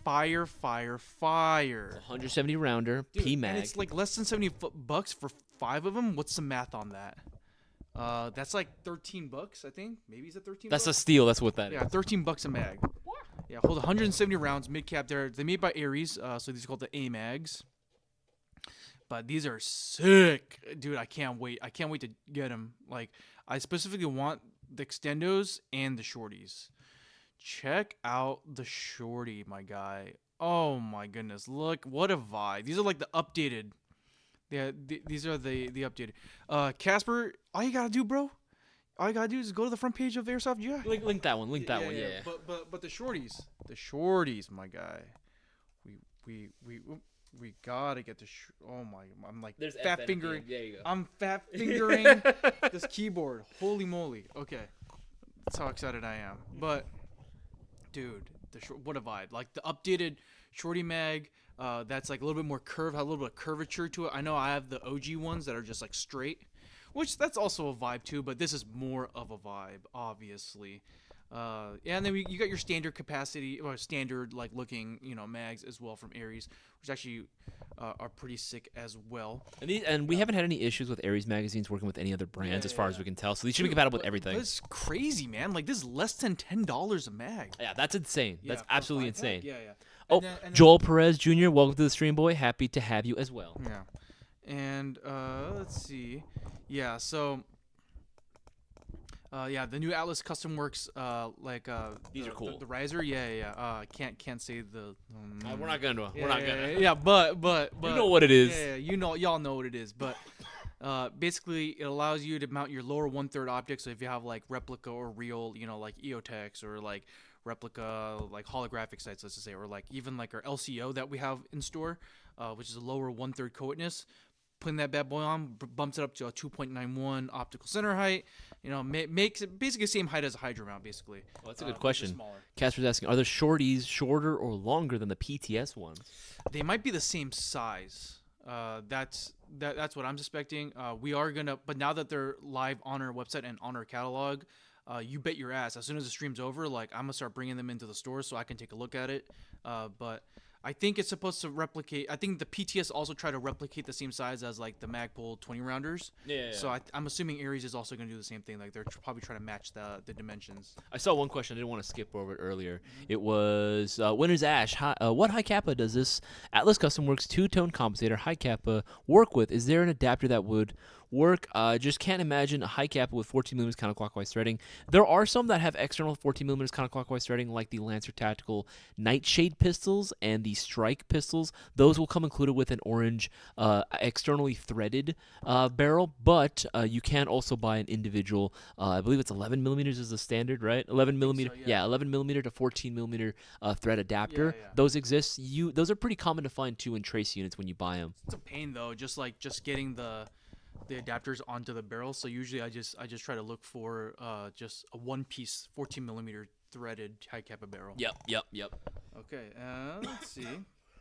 Fire. 170 rounder Dude, P mag. And it's like less than $70 for 5 of them. What's the math on that? That's like $13, I think. Maybe is it $13? That's a steal. That's what that is. Yeah, $13 a mag. Yeah, hold 170 rounds, mid cap. They're made by Aries, so these are called the A mags. But these are sick, dude. I can't wait. I can't wait to get them. Like, I specifically want the extendos and the shorties. Check out the shorty, my guy. Oh my goodness, look what a vibe. These are like the updated. Yeah, these are the updated. Casper, all you gotta do, bro. All you gotta do is go to the front page of Airsoft. Yeah. Link that one. Link that one. Yeah. But the shorties, my guy. We gotta get the. Oh my! I'm like There's fat fingering. There you go. I'm fat fingering this keyboard. Holy moly! Okay, that's how excited I am. But dude, what a vibe! Like the updated shorty mag. That's like a little bit more curved, had a little bit of curvature to it. I know I have the OG ones that are just like straight, which that's also a vibe too, but this is more of a vibe, obviously. And then you got your standard capacity or standard like looking, mags as well from Aries, which actually are pretty sick as well. And we haven't had any issues with Aries magazines working with any other brands as far as we can tell. So these should be compatible with everything. It's crazy, man. Like this is less than $10 a mag. Yeah, that's insane. Yeah, that's for absolutely 5 mag. insane. Yeah. Oh, and Joel Perez Jr., welcome to the stream, boy. Happy to have you as well. Yeah. And let's see. Yeah, so the new Atlas Custom Works These are cool. The riser, can't say the We're not gonna. but you know what it is. Yeah, y'all know what it is, but basically it allows you to mount your lower 1/3 optic. So if you have like replica or real, like EOTech or like replica, like holographic sites, let's just say, or like even like our LCO that we have in store, which is a lower 1/3 co-witness. Putting that bad boy on bumps it up to a 2.91 optical center height. Makes it basically the same height as a Hydra mount, basically. Well, that's a good question. Smaller. Casper's asking, are the shorties shorter or longer than the PTS ones? They might be the same size. That's what I'm suspecting. We are gonna, but now that they're live on our website and on our catalog, you bet your ass. As soon as the stream's over, like I'm gonna start bringing them into the store so I can take a look at it. But I think it's supposed to replicate. I think the PTS also try to replicate the same size as like the Magpul 20 rounders. Yeah. So I'm assuming Ares is also going to do the same thing. Like they're probably trying to match the dimensions. I saw one question. I didn't want to skip over it earlier. It was, Winner's Ash. What high kappa does this Atlas Custom Works two-tone compensator high kappa work with? Is there an adapter that would work? Just can't imagine a high kappa with 14 mm counterclockwise threading. There are some that have external 14 mm counterclockwise threading, like the Lancer Tactical Nightshade pistols and the Strike pistols. Those will come included with an orange externally threaded barrel, but you can also buy an individual. I believe it's 11 millimeters is the standard, right? 11 millimeter, so, yeah. 11 millimeter to 14 millimeter thread adapter. Yeah. Those exist. Those are pretty common to find too in trace units when you buy them. It's a pain though, just getting the adapters onto the barrel. So usually I just try to look for just a one piece 14 millimeter threaded high kappa barrel. Yep. Okay, let's see.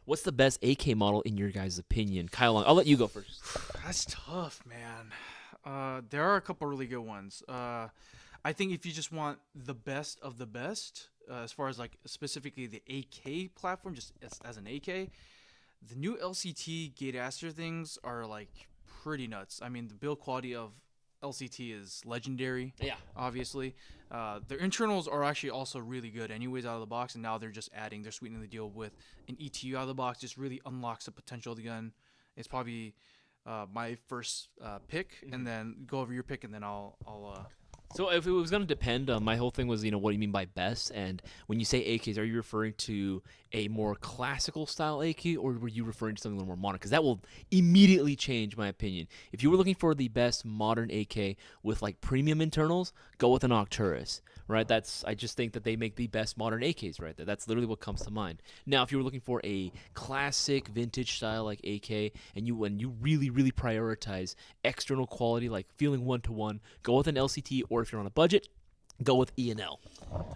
What's the best AK model in your guys' opinion? Kyle Long, I'll let you go first. That's tough, man. There are a couple really good ones. I think if you just want the best of the best, as far as like specifically the AK platform, just as an AK, the new LCT Gate Aster things are like pretty nuts. I mean, the build quality of LCT is legendary. Yeah. Obviously, their internals are actually also really good anyways out of the box, and now they're sweetening the deal with an ETU out of the box. Just really unlocks the potential of the gun. It's probably my first pick, and then go over your pick, and then I'll So if it was going to depend, my whole thing was, what do you mean by best? And when you say AKs, are you referring to a more classical style AK, or were you referring to something a little more modern? Because that will immediately change my opinion. If you were looking for the best modern AK with like premium internals, go with an Octurus, right? I just think that they make the best modern AKs right there. That's literally what comes to mind. Now, if you were looking for a classic vintage style like AK, and you really, really prioritize external quality, like feeling one-to-one, go with an LCT, or if you're on a budget, go with E&L.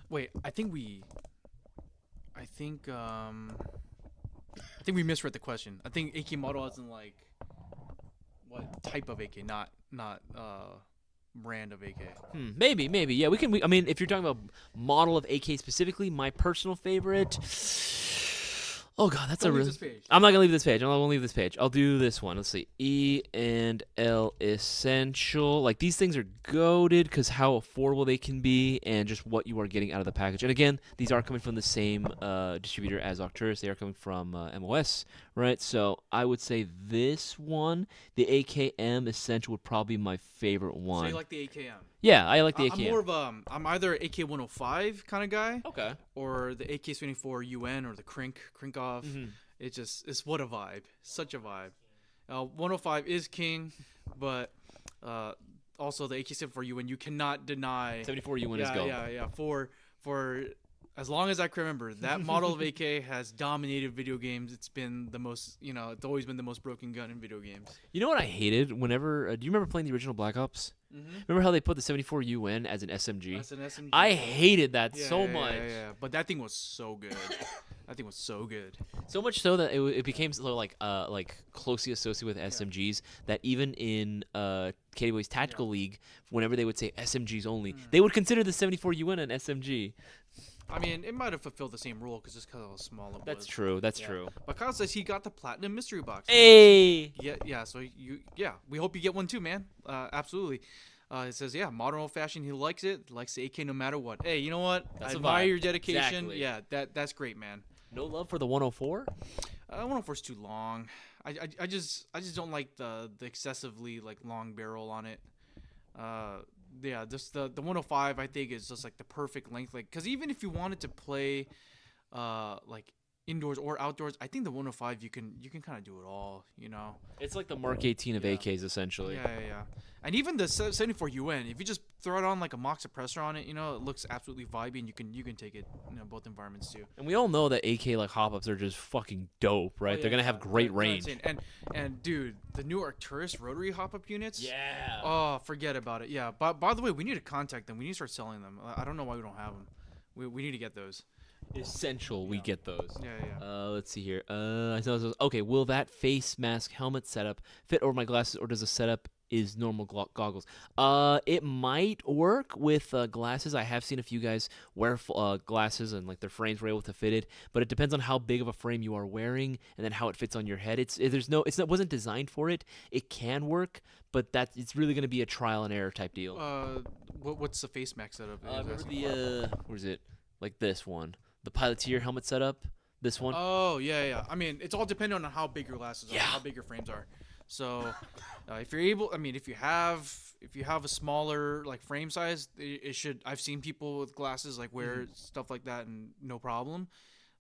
wait. I think we misread the question. I think AK model as in like what type of AK, not brand of AK. Maybe. Yeah, I mean, if you're talking about model of AK specifically, my personal favorite. Oh god, that's Don't a leave really. this page. I'm not gonna leave this page. I'm not gonna leave this page. I'll do this one. Let's see. E&L Essential. Like, these things are goated because how affordable they can be and just what you are getting out of the package. And again, these are coming from the same distributor as Octurus. They are coming from MOS, right? So I would say this one, the AKM Essential, would probably be my favorite one. So you like the AKM? Yeah, I like the AKM. I'm more of I'm either AK-105 kind of guy, Okay. or the AK-74 UN or the Krinkov. It's what a vibe, such a vibe. 105 is king, but also the AK-74 UN, you cannot deny. 74 UN is gold. Yeah. For as long as I can remember, that model of AK has dominated video games. It's been the most, it's always been the most broken gun in video games. You know what I hated? Whenever, do you remember playing the original Black Ops? Remember how they put the 74 UN as an SMG? That's an SMG. I hated that so Yeah, much. yeah. But that thing was so good. That thing was so good. So much so that it became so like closely associated with SMGs that even in KWA's Tactical League, whenever they would say SMGs only, they would consider the 74 UN an SMG. I mean, it might have fulfilled the same rule because just because how small it was. That's true. That's true. But Kyle says he got the platinum mystery box. Hey. Yeah. So we hope you get one too, man. Absolutely. It says, modern old fashioned. He likes it. Likes the AK no matter what. Hey, you know what? That's I a admire vibe. your dedication. Exactly. Yeah, that's great, man. No love for the 104? 104 is too long. I just don't like the excessively like long barrel on it. Just the 105 I think is just like the perfect length, like, because even if you wanted to play like indoors or outdoors, I think the 105 you can kind of do it all, It's like the Mark 18 of AKs essentially. Yeah. And even the 74 UN, if you just throw it on like a mock suppressor on it, it looks absolutely vibey, and you can take it both environments too. And we all know that AK like hop-ups are just fucking dope, right? They're gonna have great range. And dude, the new Arcturus rotary hop-up units. Yeah. Oh, forget about it. Yeah. But by the way, we need to contact them. We need to start selling them. I don't know why we don't have them. We need to get those. Essential. We get those. Yeah. Let's see here. Okay, will that face mask helmet setup fit over my glasses, or does the setup is normal goggles. It might work with glasses. I have seen a few guys wear glasses and like their frames were able to fit it, but it depends on how big of a frame you are wearing and then how it fits on your head. It wasn't designed for it. It can work, but it's really going to be a trial and error type deal. What's the face mask setup? Remember where is it? Like this one, the Piloteer helmet setup. This one. Oh yeah. I mean, it's all dependent on how big your glasses are, Yeah. how big your frames are. So, if you're able, I mean, if you have a smaller like frame size, it should. I've seen people with glasses like wear stuff like that and no problem.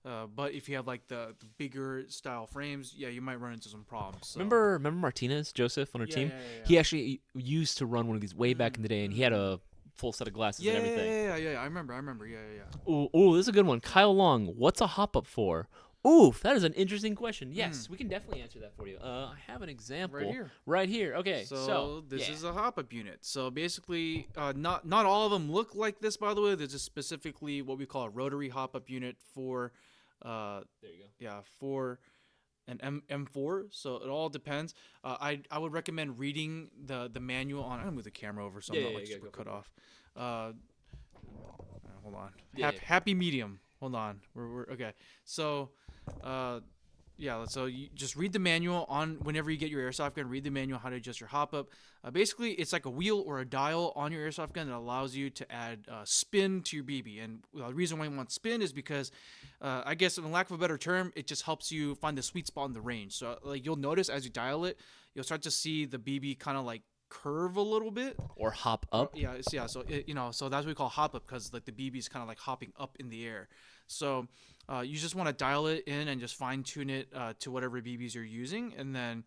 But if you have like the bigger style frames, yeah, you might run into some problems. So. Remember Martinez, Joseph on our team? Yeah. He actually used to run one of these way back in the day, and he had a full set of glasses and everything. Yeah. I remember. Yeah. Ooh, this is a good one. Kyle Long, what's a hop up for? Ooh, that is an interesting question. Yes, we can definitely answer that for you. I have an example right here. Okay, so this is a hop-up unit. So basically, not all of them look like this, by the way. There's just specifically what we call a rotary hop-up unit for, there you go. Yeah, for an M4. So it all depends. I would recommend reading the manual on. I'm gonna move the camera over so I'm not like super cut off. Hold on. Happy medium. Hold on. We're okay. So. So you just read the manual on whenever you get your airsoft gun. Read the manual how to adjust your hop up. Basically, it's like a wheel or a dial on your airsoft gun that allows you to add spin to your BB. And the reason why you want spin is because, I guess, in lack of a better term, it just helps you find the sweet spot in the range. So like you'll notice as you dial it, you'll start to see the BB kind of like curve a little bit or hop up. So so that's what we call hop up because like the BB is kind of like hopping up in the air. So you just want to dial it in and just fine tune it to whatever BBs you're using, and then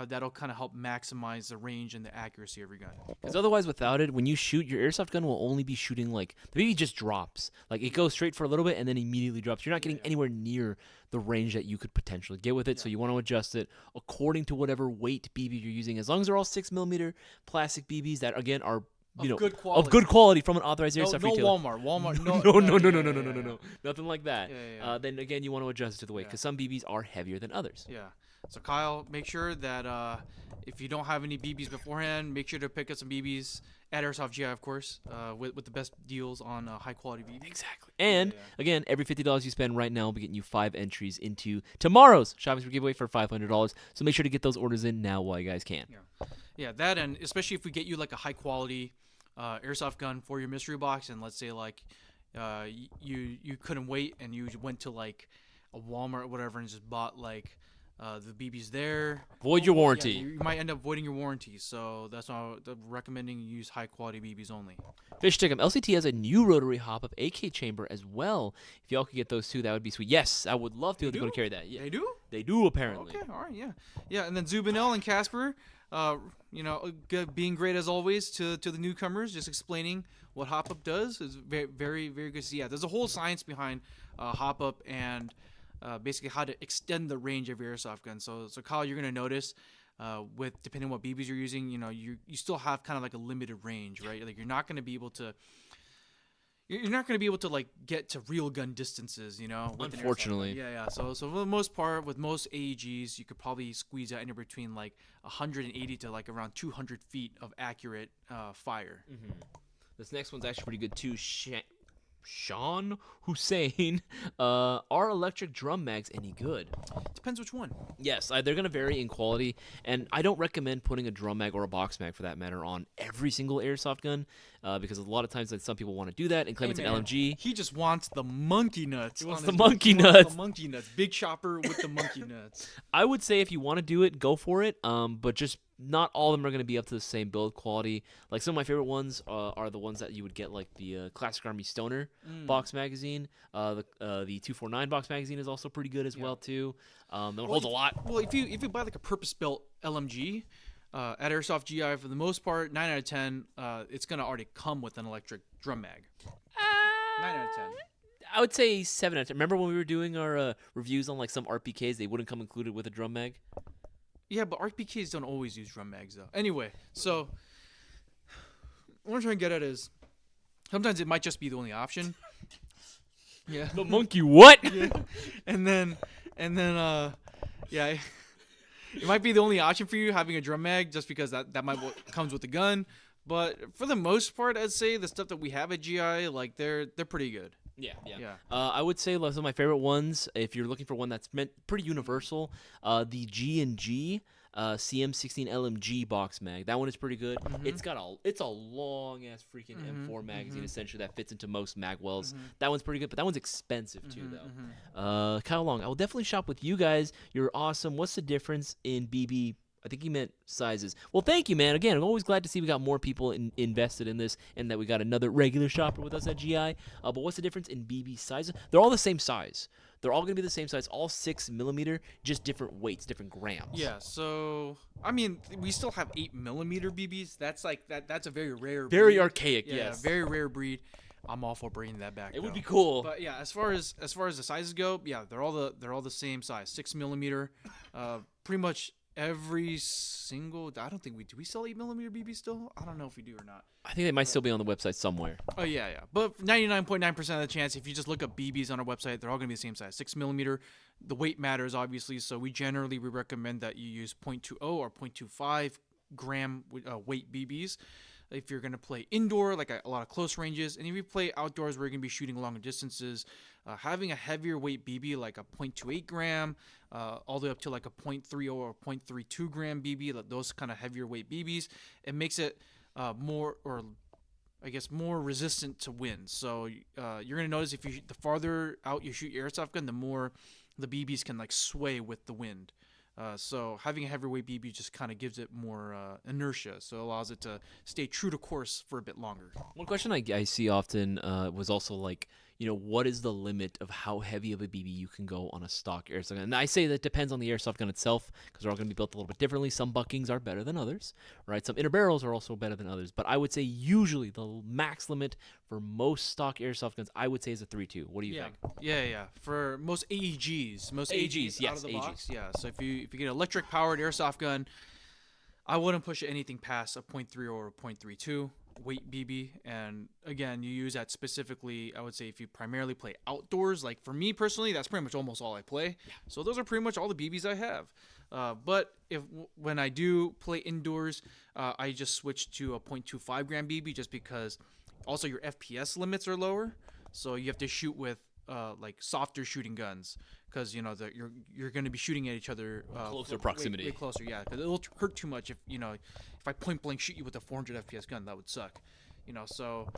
that'll kind of help maximize the range and the accuracy of your gun. Because otherwise, without it, when you shoot, your airsoft gun will only be shooting like the BB just drops. Like it goes straight for a little bit and then immediately drops. You're not getting anywhere near the range that you could potentially get with it. So you want to adjust it according to whatever weight BB you're using. As long as they're all 6mm plastic BBs that again are of good quality from an authorized airsoft retailer. No Walmart. No. Nothing like that. Yeah. Then again, you want to adjust it to the weight because some BBs are heavier than others. Yeah. So Kyle, make sure that if you don't have any BBs beforehand, make sure to pick up some BBs at Airsoft GI, of course, with the best deals on high quality BBs. Exactly. And again, every $50 you spend right now will be getting you 5 entries into tomorrow's shopping spree giveaway for $500. So make sure to get those orders in now while you guys can. Yeah. That, and especially if we get you like a high quality airsoft gun for your mystery box, and let's say like you couldn't wait and you went to like a Walmart or whatever and just bought like the BBs there. Void your warranty. Yeah, you might end up voiding your warranty, so that's why I'm recommending you use high quality BBs only. Fish Stickum, LCT has a new rotary hop-up AK chamber as well. If y'all could get those two, that would be sweet. Yes, I would love to be able to carry that. Yeah. They do? They do, apparently. Okay, all right, yeah. And then Zubinel and Casper, being great as always to the newcomers, just explaining what hop-up does is very, very, very good to see. Yeah, there's a whole science behind hop-up and basically how to extend the range of your airsoft gun. So Kyle, you're gonna notice with depending on what BBs you're using, you still have kind of like a limited range, right? Like you're not gonna be able to like get to real gun distances, with Unfortunately. Yeah. So for the most part, with most AEGs, you could probably squeeze out anywhere between like 180 to like around 200 feet of accurate fire. Mm-hmm. This next one's actually pretty good too. Sean Hussein, are electric drum mags any good? Depends which one. Yes, they're going to vary in quality, and I don't recommend putting a drum mag or a box mag, for that matter, on every single airsoft gun, because a lot of times some people want to do that and claim it's an LMG. He just wants the monkey nuts. He wants the monkey nuts. The monkey nuts. Big chopper with the monkey nuts. I would say if you want to do it, go for it, but just not all of them are going to be up to the same build quality. Like some of my favorite ones are the ones that you would get, like the Classic Army Stoner box magazine. The 249 box magazine is also pretty good as well too. It holds a lot. Well, if you buy like a purpose-built LMG at Airsoft GI, for the most part, 9 out of 10, it's gonna already come with an electric drum mag. 9 out of 10. I would say 7 out of 10. Remember when we were doing our reviews on like some RPKs, they wouldn't come included with a drum mag. Yeah, but RPKs don't always use drum mags, though. Anyway, so what I'm trying to get at is sometimes it might just be the only option. Yeah. The monkey what? Yeah. And then, it might be the only option for you having a drum mag, just because that might comes with the gun. But for the most part, I'd say the stuff that we have at GI, like they're pretty good. Yeah. Yeah. I would say some of my favorite ones, if you're looking for one that's meant pretty universal, the G&G CM16 LMG box mag. That one is pretty good. It's a long ass freaking M4 magazine essentially that fits into most magwells. That one's pretty good, but that one's expensive too though. Kyle Long, I will definitely shop with you guys. You're awesome. What's the difference in BB? I think he meant sizes. Well, thank you, man. Again, I'm always glad to see we got more people invested in this and that we got another regular shopper with us at GI. But what's the difference in BB sizes? They're all the same size. They're all going to be the same size, all 6mm, just different weights, different grams. Yeah, so I mean, we still have 8mm BBs. That's like that's a very rare, Very breed. archaic, Yeah, yes. very rare breed. I'm all for bringing that back. It would though. be cool. But yeah, as far as the sizes go, yeah, they're all the same size, 6mm. Pretty much every single. I don't think do we sell 8mm BB still? I don't know if we do or not. I think they might still be on the website somewhere. Oh yeah. But 99.9% of the chance, if you just look up BBs on our website, they're all gonna be the same size, 6mm. The weight matters obviously, so we recommend that you use 0.20 or 0.25 gram weight BBs. If you're gonna play indoor, like a lot of close ranges, and if you play outdoors where you're gonna be shooting longer distances, having a heavier weight BB like a 0.28 gram, all the way up to like a 0.30 or 0.32 gram BB, like those kind of heavier weight BBs, it makes it more resistant to wind. So you're gonna notice the farther out you shoot your airsoft gun, the more the BBs can like sway with the wind. So having a heavier weight BB just kind of gives it more inertia, so it allows it to stay true to course for a bit longer. One question I see often was also like, what is the limit of how heavy of a BB you can go on a stock airsoft gun? And I say that depends on the airsoft gun itself, because they're all going to be built a little bit differently. Some buckings are better than others, right? Some inner barrels are also better than others. But I would say usually the max limit for most stock airsoft guns, I would say, is a 3.2. What do you think? Yeah. For most AEGs, AEGs, out of the yes, box, yeah. So if you get an electric powered airsoft gun, I wouldn't push anything past a 0.3 or a 0.32 weight BB. And again, you use that specifically, I would say, if you primarily play outdoors. Like for me personally, that's pretty much almost all I play. Yeah. So those are pretty much all the BBs I have. But when I do play indoors, I just switch to a 0.25 gram BB, just because also your FPS limits are lower. So you have to shoot with like softer shooting guns, because you're going to be shooting at each other Closer proximity. way closer, yeah, because it'll hurt too much if I point blank shoot you with a 400 FPS gun. That would suck, so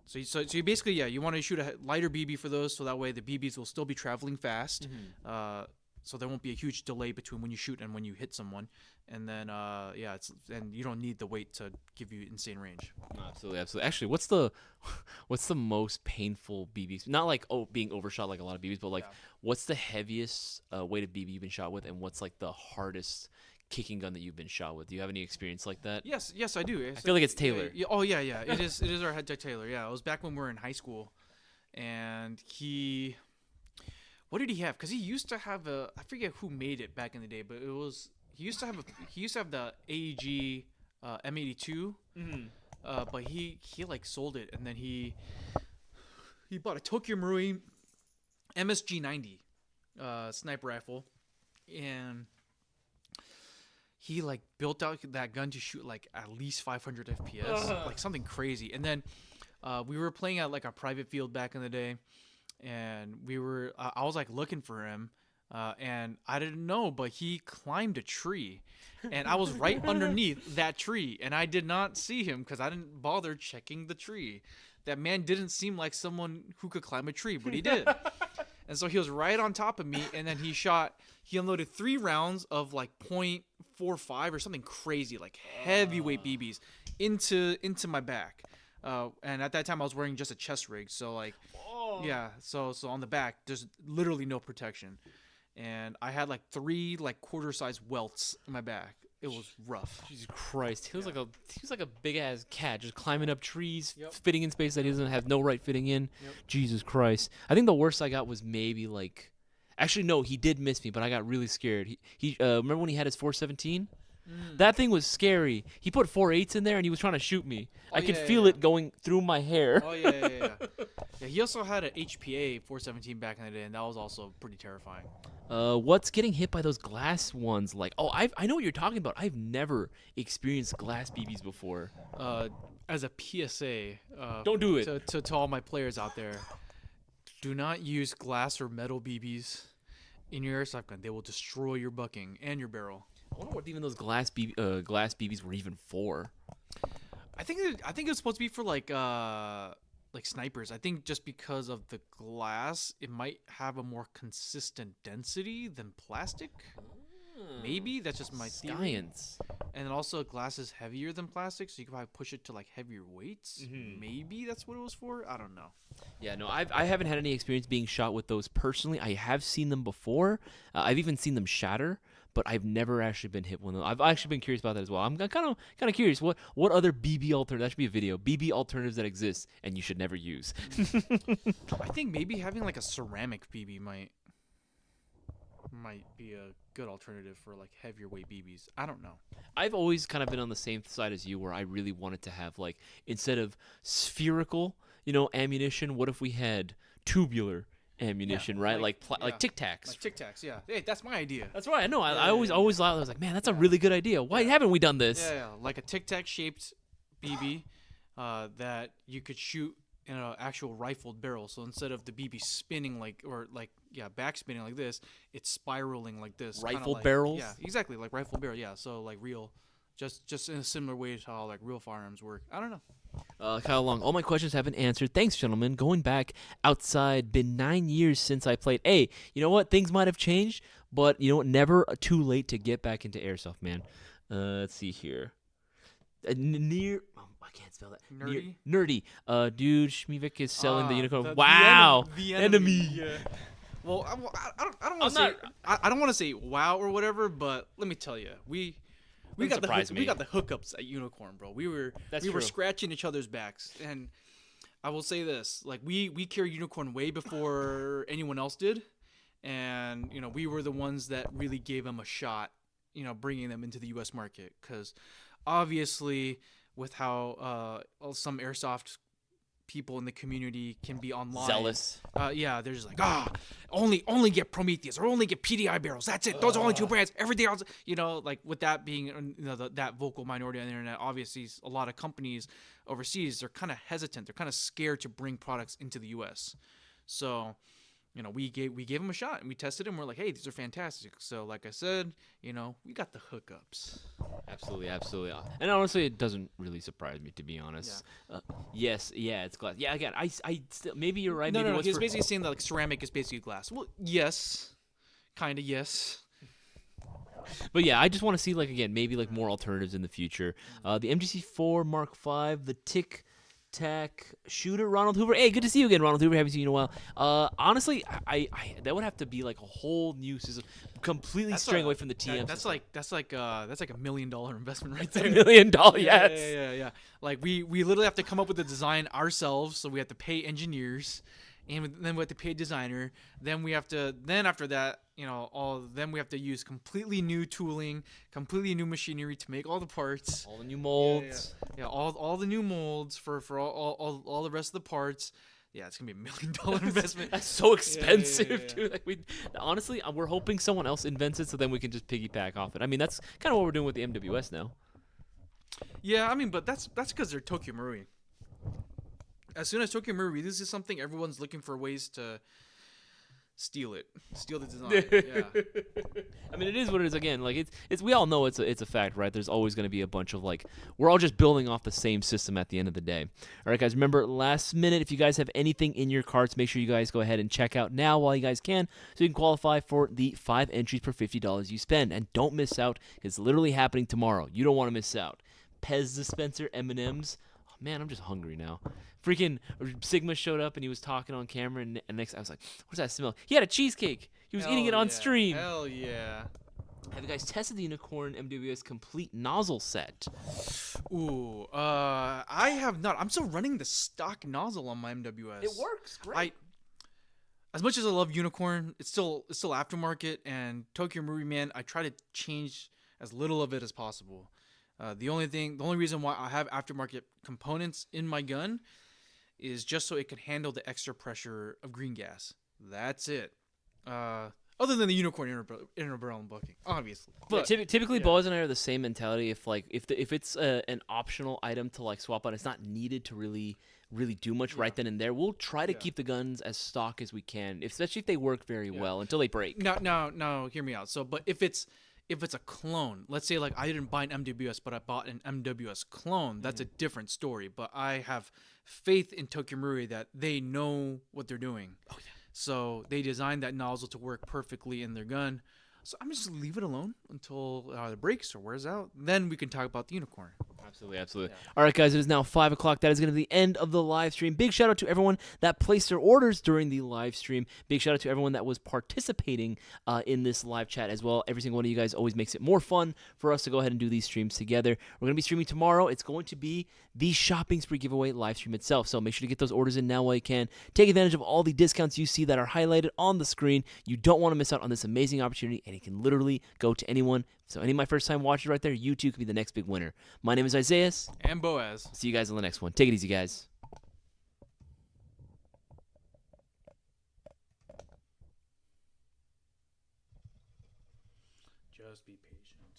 you basically, you want to shoot a lighter BB for those, so that way the BBs will still be traveling fast. So there won't be a huge delay between when you shoot and when you hit someone. And then, and you don't need the weight to give you insane range. Absolutely. Actually, what's the most painful BBs? Not like being overshot like a lot of BBs, but like what's the heaviest weighted BB you've been shot with, and what's like the hardest kicking gun that you've been shot with? Do you have any experience like that? Yes, I do. I feel like it's Taylor. Yeah. It is our head tech Taylor. Yeah, it was back when we were in high school, and what did he have? Because he used to have I forget who made it back in the day, but he used to have the AEG M82, but he like sold it, and then he bought a Tokyo Marine MSG 90 sniper rifle, and he like built out that gun to shoot like at least 500 FPS, like something crazy. And then we were playing at like a private field back in the day, and I was like looking for him, and I didn't know, but he climbed a tree, and I was right underneath that tree, and I did not see him because I didn't bother checking the tree. That man didn't seem like someone who could climb a tree, but he did. And so he was right on top of me, and then he unloaded 3 rounds of like 0.45 or something crazy, like heavyweight BBs into my back. And at that time I was wearing just a chest rig, so like, so on the back there's literally no protection, and I had like 3 like quarter-size welts in my back. It was rough. Jesus Christ, he was like a big ass cat just climbing up trees, fitting in space that he doesn't have no right fitting in. Jesus Christ, I think the worst I got was maybe like, actually no, he did miss me, but I got really scared. He remember when he had his 417? That thing was scary. He put 4.8s in there and he was trying to shoot me. I could feel it going through my hair. Yeah, he also had an HPA 417 back in the day, and that was also pretty terrifying. What's getting hit by those glass ones like? Oh, I know what you're talking about. I've never experienced glass BBs before. As a PSA, Don't do it. to all my players out there, do not use glass or metal BBs in your airsoft gun. They will destroy your bucking and your barrel. I wonder what even those glass BBs were even for. I think it was supposed to be for like snipers. I think just because of the glass, it might have a more consistent density than plastic. Maybe that's just my theory. Science. And then also glass is heavier than plastic, so you can probably push it to like heavier weights. Maybe that's what it was for. I don't know. Yeah, no, I haven't had any experience being shot with those personally. I have seen them before. I've even seen them shatter, but I've never actually been hit one of them. I've actually been curious about that as well. I'm kind of curious. What other BB alternatives? That should be a video. BB alternatives that exist and you should never use. I think maybe having like a ceramic BB might be a good alternative for like heavier weight BBs. I don't know. I've always kind of been on the same side as you, where I really wanted to have like, instead of spherical, ammunition, what if we had tubular ammunition, right? Like Tic Tacs. Like Tic Tacs, yeah. Hey, that's my idea. That's right. I know. I always thought, I was like, man, that's a really good idea. Why haven't we done this? Yeah, like a Tic Tac shaped BB that you could shoot in an actual rifled barrel. So instead of the BB spinning back spinning like this, it's spiraling like this. Rifled barrels? Yeah, exactly, like rifled barrel. Yeah, so like real, just in a similar way to how like real firearms work. I don't know. Kyle Long, all my questions have been answered. Thanks, gentlemen. Going back outside, been 9 years since I played. Hey, you know what? Things might have changed, but never too late to get back into airsoft, man. Let's see here. I can't spell that. Nerdy. Dude, Schmivik is selling the unicorn. Wow. The enemy. Yeah. Well, I don't want to say I don't want to say wow or whatever, but let me tell you, we got the hookups at Unicorn, bro. We were scratching each other's backs, and I will say this: like we carried Unicorn way before anyone else did, and we were the ones that really gave them a shot, bringing them into the U.S. market, because obviously with how some airsoft people in the community can be online zealous. Yeah, they're just like, only get Prometheus or only get PDI barrels. That's it. Those are only two brands. Everything else, like with that being that vocal minority on the internet, obviously a lot of companies overseas, they're kind of hesitant. They're kind of scared to bring products into the U.S. So, we gave them a shot and we tested them. We're like, hey, these are fantastic. So, like I said, we got the hookups. Absolutely. And honestly, it doesn't really surprise me, to be honest. Yeah. It's glass. Yeah, again, I still, maybe you're right. No. He's basically saying that like ceramic is basically glass. Well, yes, kind of yes. But yeah, I just want to see maybe more alternatives in the future. The MGC4 Mark V, the Tic Tac shooter, Ronald Hoover. Hey, good to see you again, Ronald Hoover. Haven't seen you in a while. Honestly, I that would have to be like a whole new system, completely straying away from the TM. That's like $1 million investment right there. $1 million, yes. Yeah. Like we literally have to come up with the design ourselves, so we have to pay engineers, and then we have to pay a designer. Then after that, then we have to use completely new tooling, completely new machinery to make all the parts, all the new molds. Yeah, all the new molds for all the rest of the parts. Yeah, it's gonna be $1 million investment. That's so expensive, dude. Honestly, we're hoping someone else invents it, so then we can just piggyback off it. I mean, that's kind of what we're doing with the MWS now. Yeah, I mean, but that's because they're Tokyo Marui. As soon as Tokyo Marui releases something, everyone's looking for ways to steal the design. Yeah. I mean, it is what it is. Again, it's we all know it's a fact, right? There's always going to be a bunch of we're all just building off the same system at the end of the day. All right, guys. Remember, last minute, if you guys have anything in your carts, make sure you guys go ahead and check out now while you guys can, so you can qualify for the 5 entries per $50 you spend, and don't miss out. It's literally happening tomorrow. You don't want to miss out. Pez dispenser, M&Ms. Oh, man, I'm just hungry now. Freaking Sigma showed up and he was talking on camera, and next I was like, what's that smell? He had a cheesecake. He was eating it on stream. Hell yeah. Have you guys tested the Unicorn MWS complete nozzle set? Ooh, I have not. I'm still running the stock nozzle on my MWS. It works great. As much as I love Unicorn, it's still aftermarket, and Tokyo Marui, man, I try to change as little of it as possible. The only reason why I have aftermarket components in my gun is just so it can handle the extra pressure of green gas. That's it. Other than the unicorn inner barrel booking, obviously. Yeah, But typically, yeah. Boaz and I are the same mentality. If it's an optional item to like swap out, it's not needed to really do much right then and there. We'll try to Yeah. keep the guns as stock as we can, especially if they work very Yeah. well until they break. Now, hear me out. So, but if it's a clone, let's say like I didn't buy an MWS, but I bought an MWS clone, that's a different story. But I have faith in Tokyo Marui that they know what they're doing. Oh yeah. So they designed that nozzle to work perfectly in their gun. So I'm just leave it alone until it either breaks or wears out. Then we can talk about the unicorn. Absolutely. All right, guys, it is now 5 o'clock. That is going to be the end of the live stream. Big shout out to everyone that placed their orders during the live stream. Big shout out to everyone that was participating in this live chat as well. Every single one of you guys always makes it more fun for us to go ahead and do these streams together. We're going to be streaming tomorrow. It's going to be the shopping spree giveaway live stream itself. So make sure to get those orders in now while you can. Take advantage of all the discounts you see that are highlighted on the screen. You don't want to miss out on this amazing opportunity, and it can literally go to anyone. So any of my first-time watchers right there, you too could be the next big winner. My name is Isaias. And Boaz. See you guys on the next one. Take it easy, guys. Just be patient.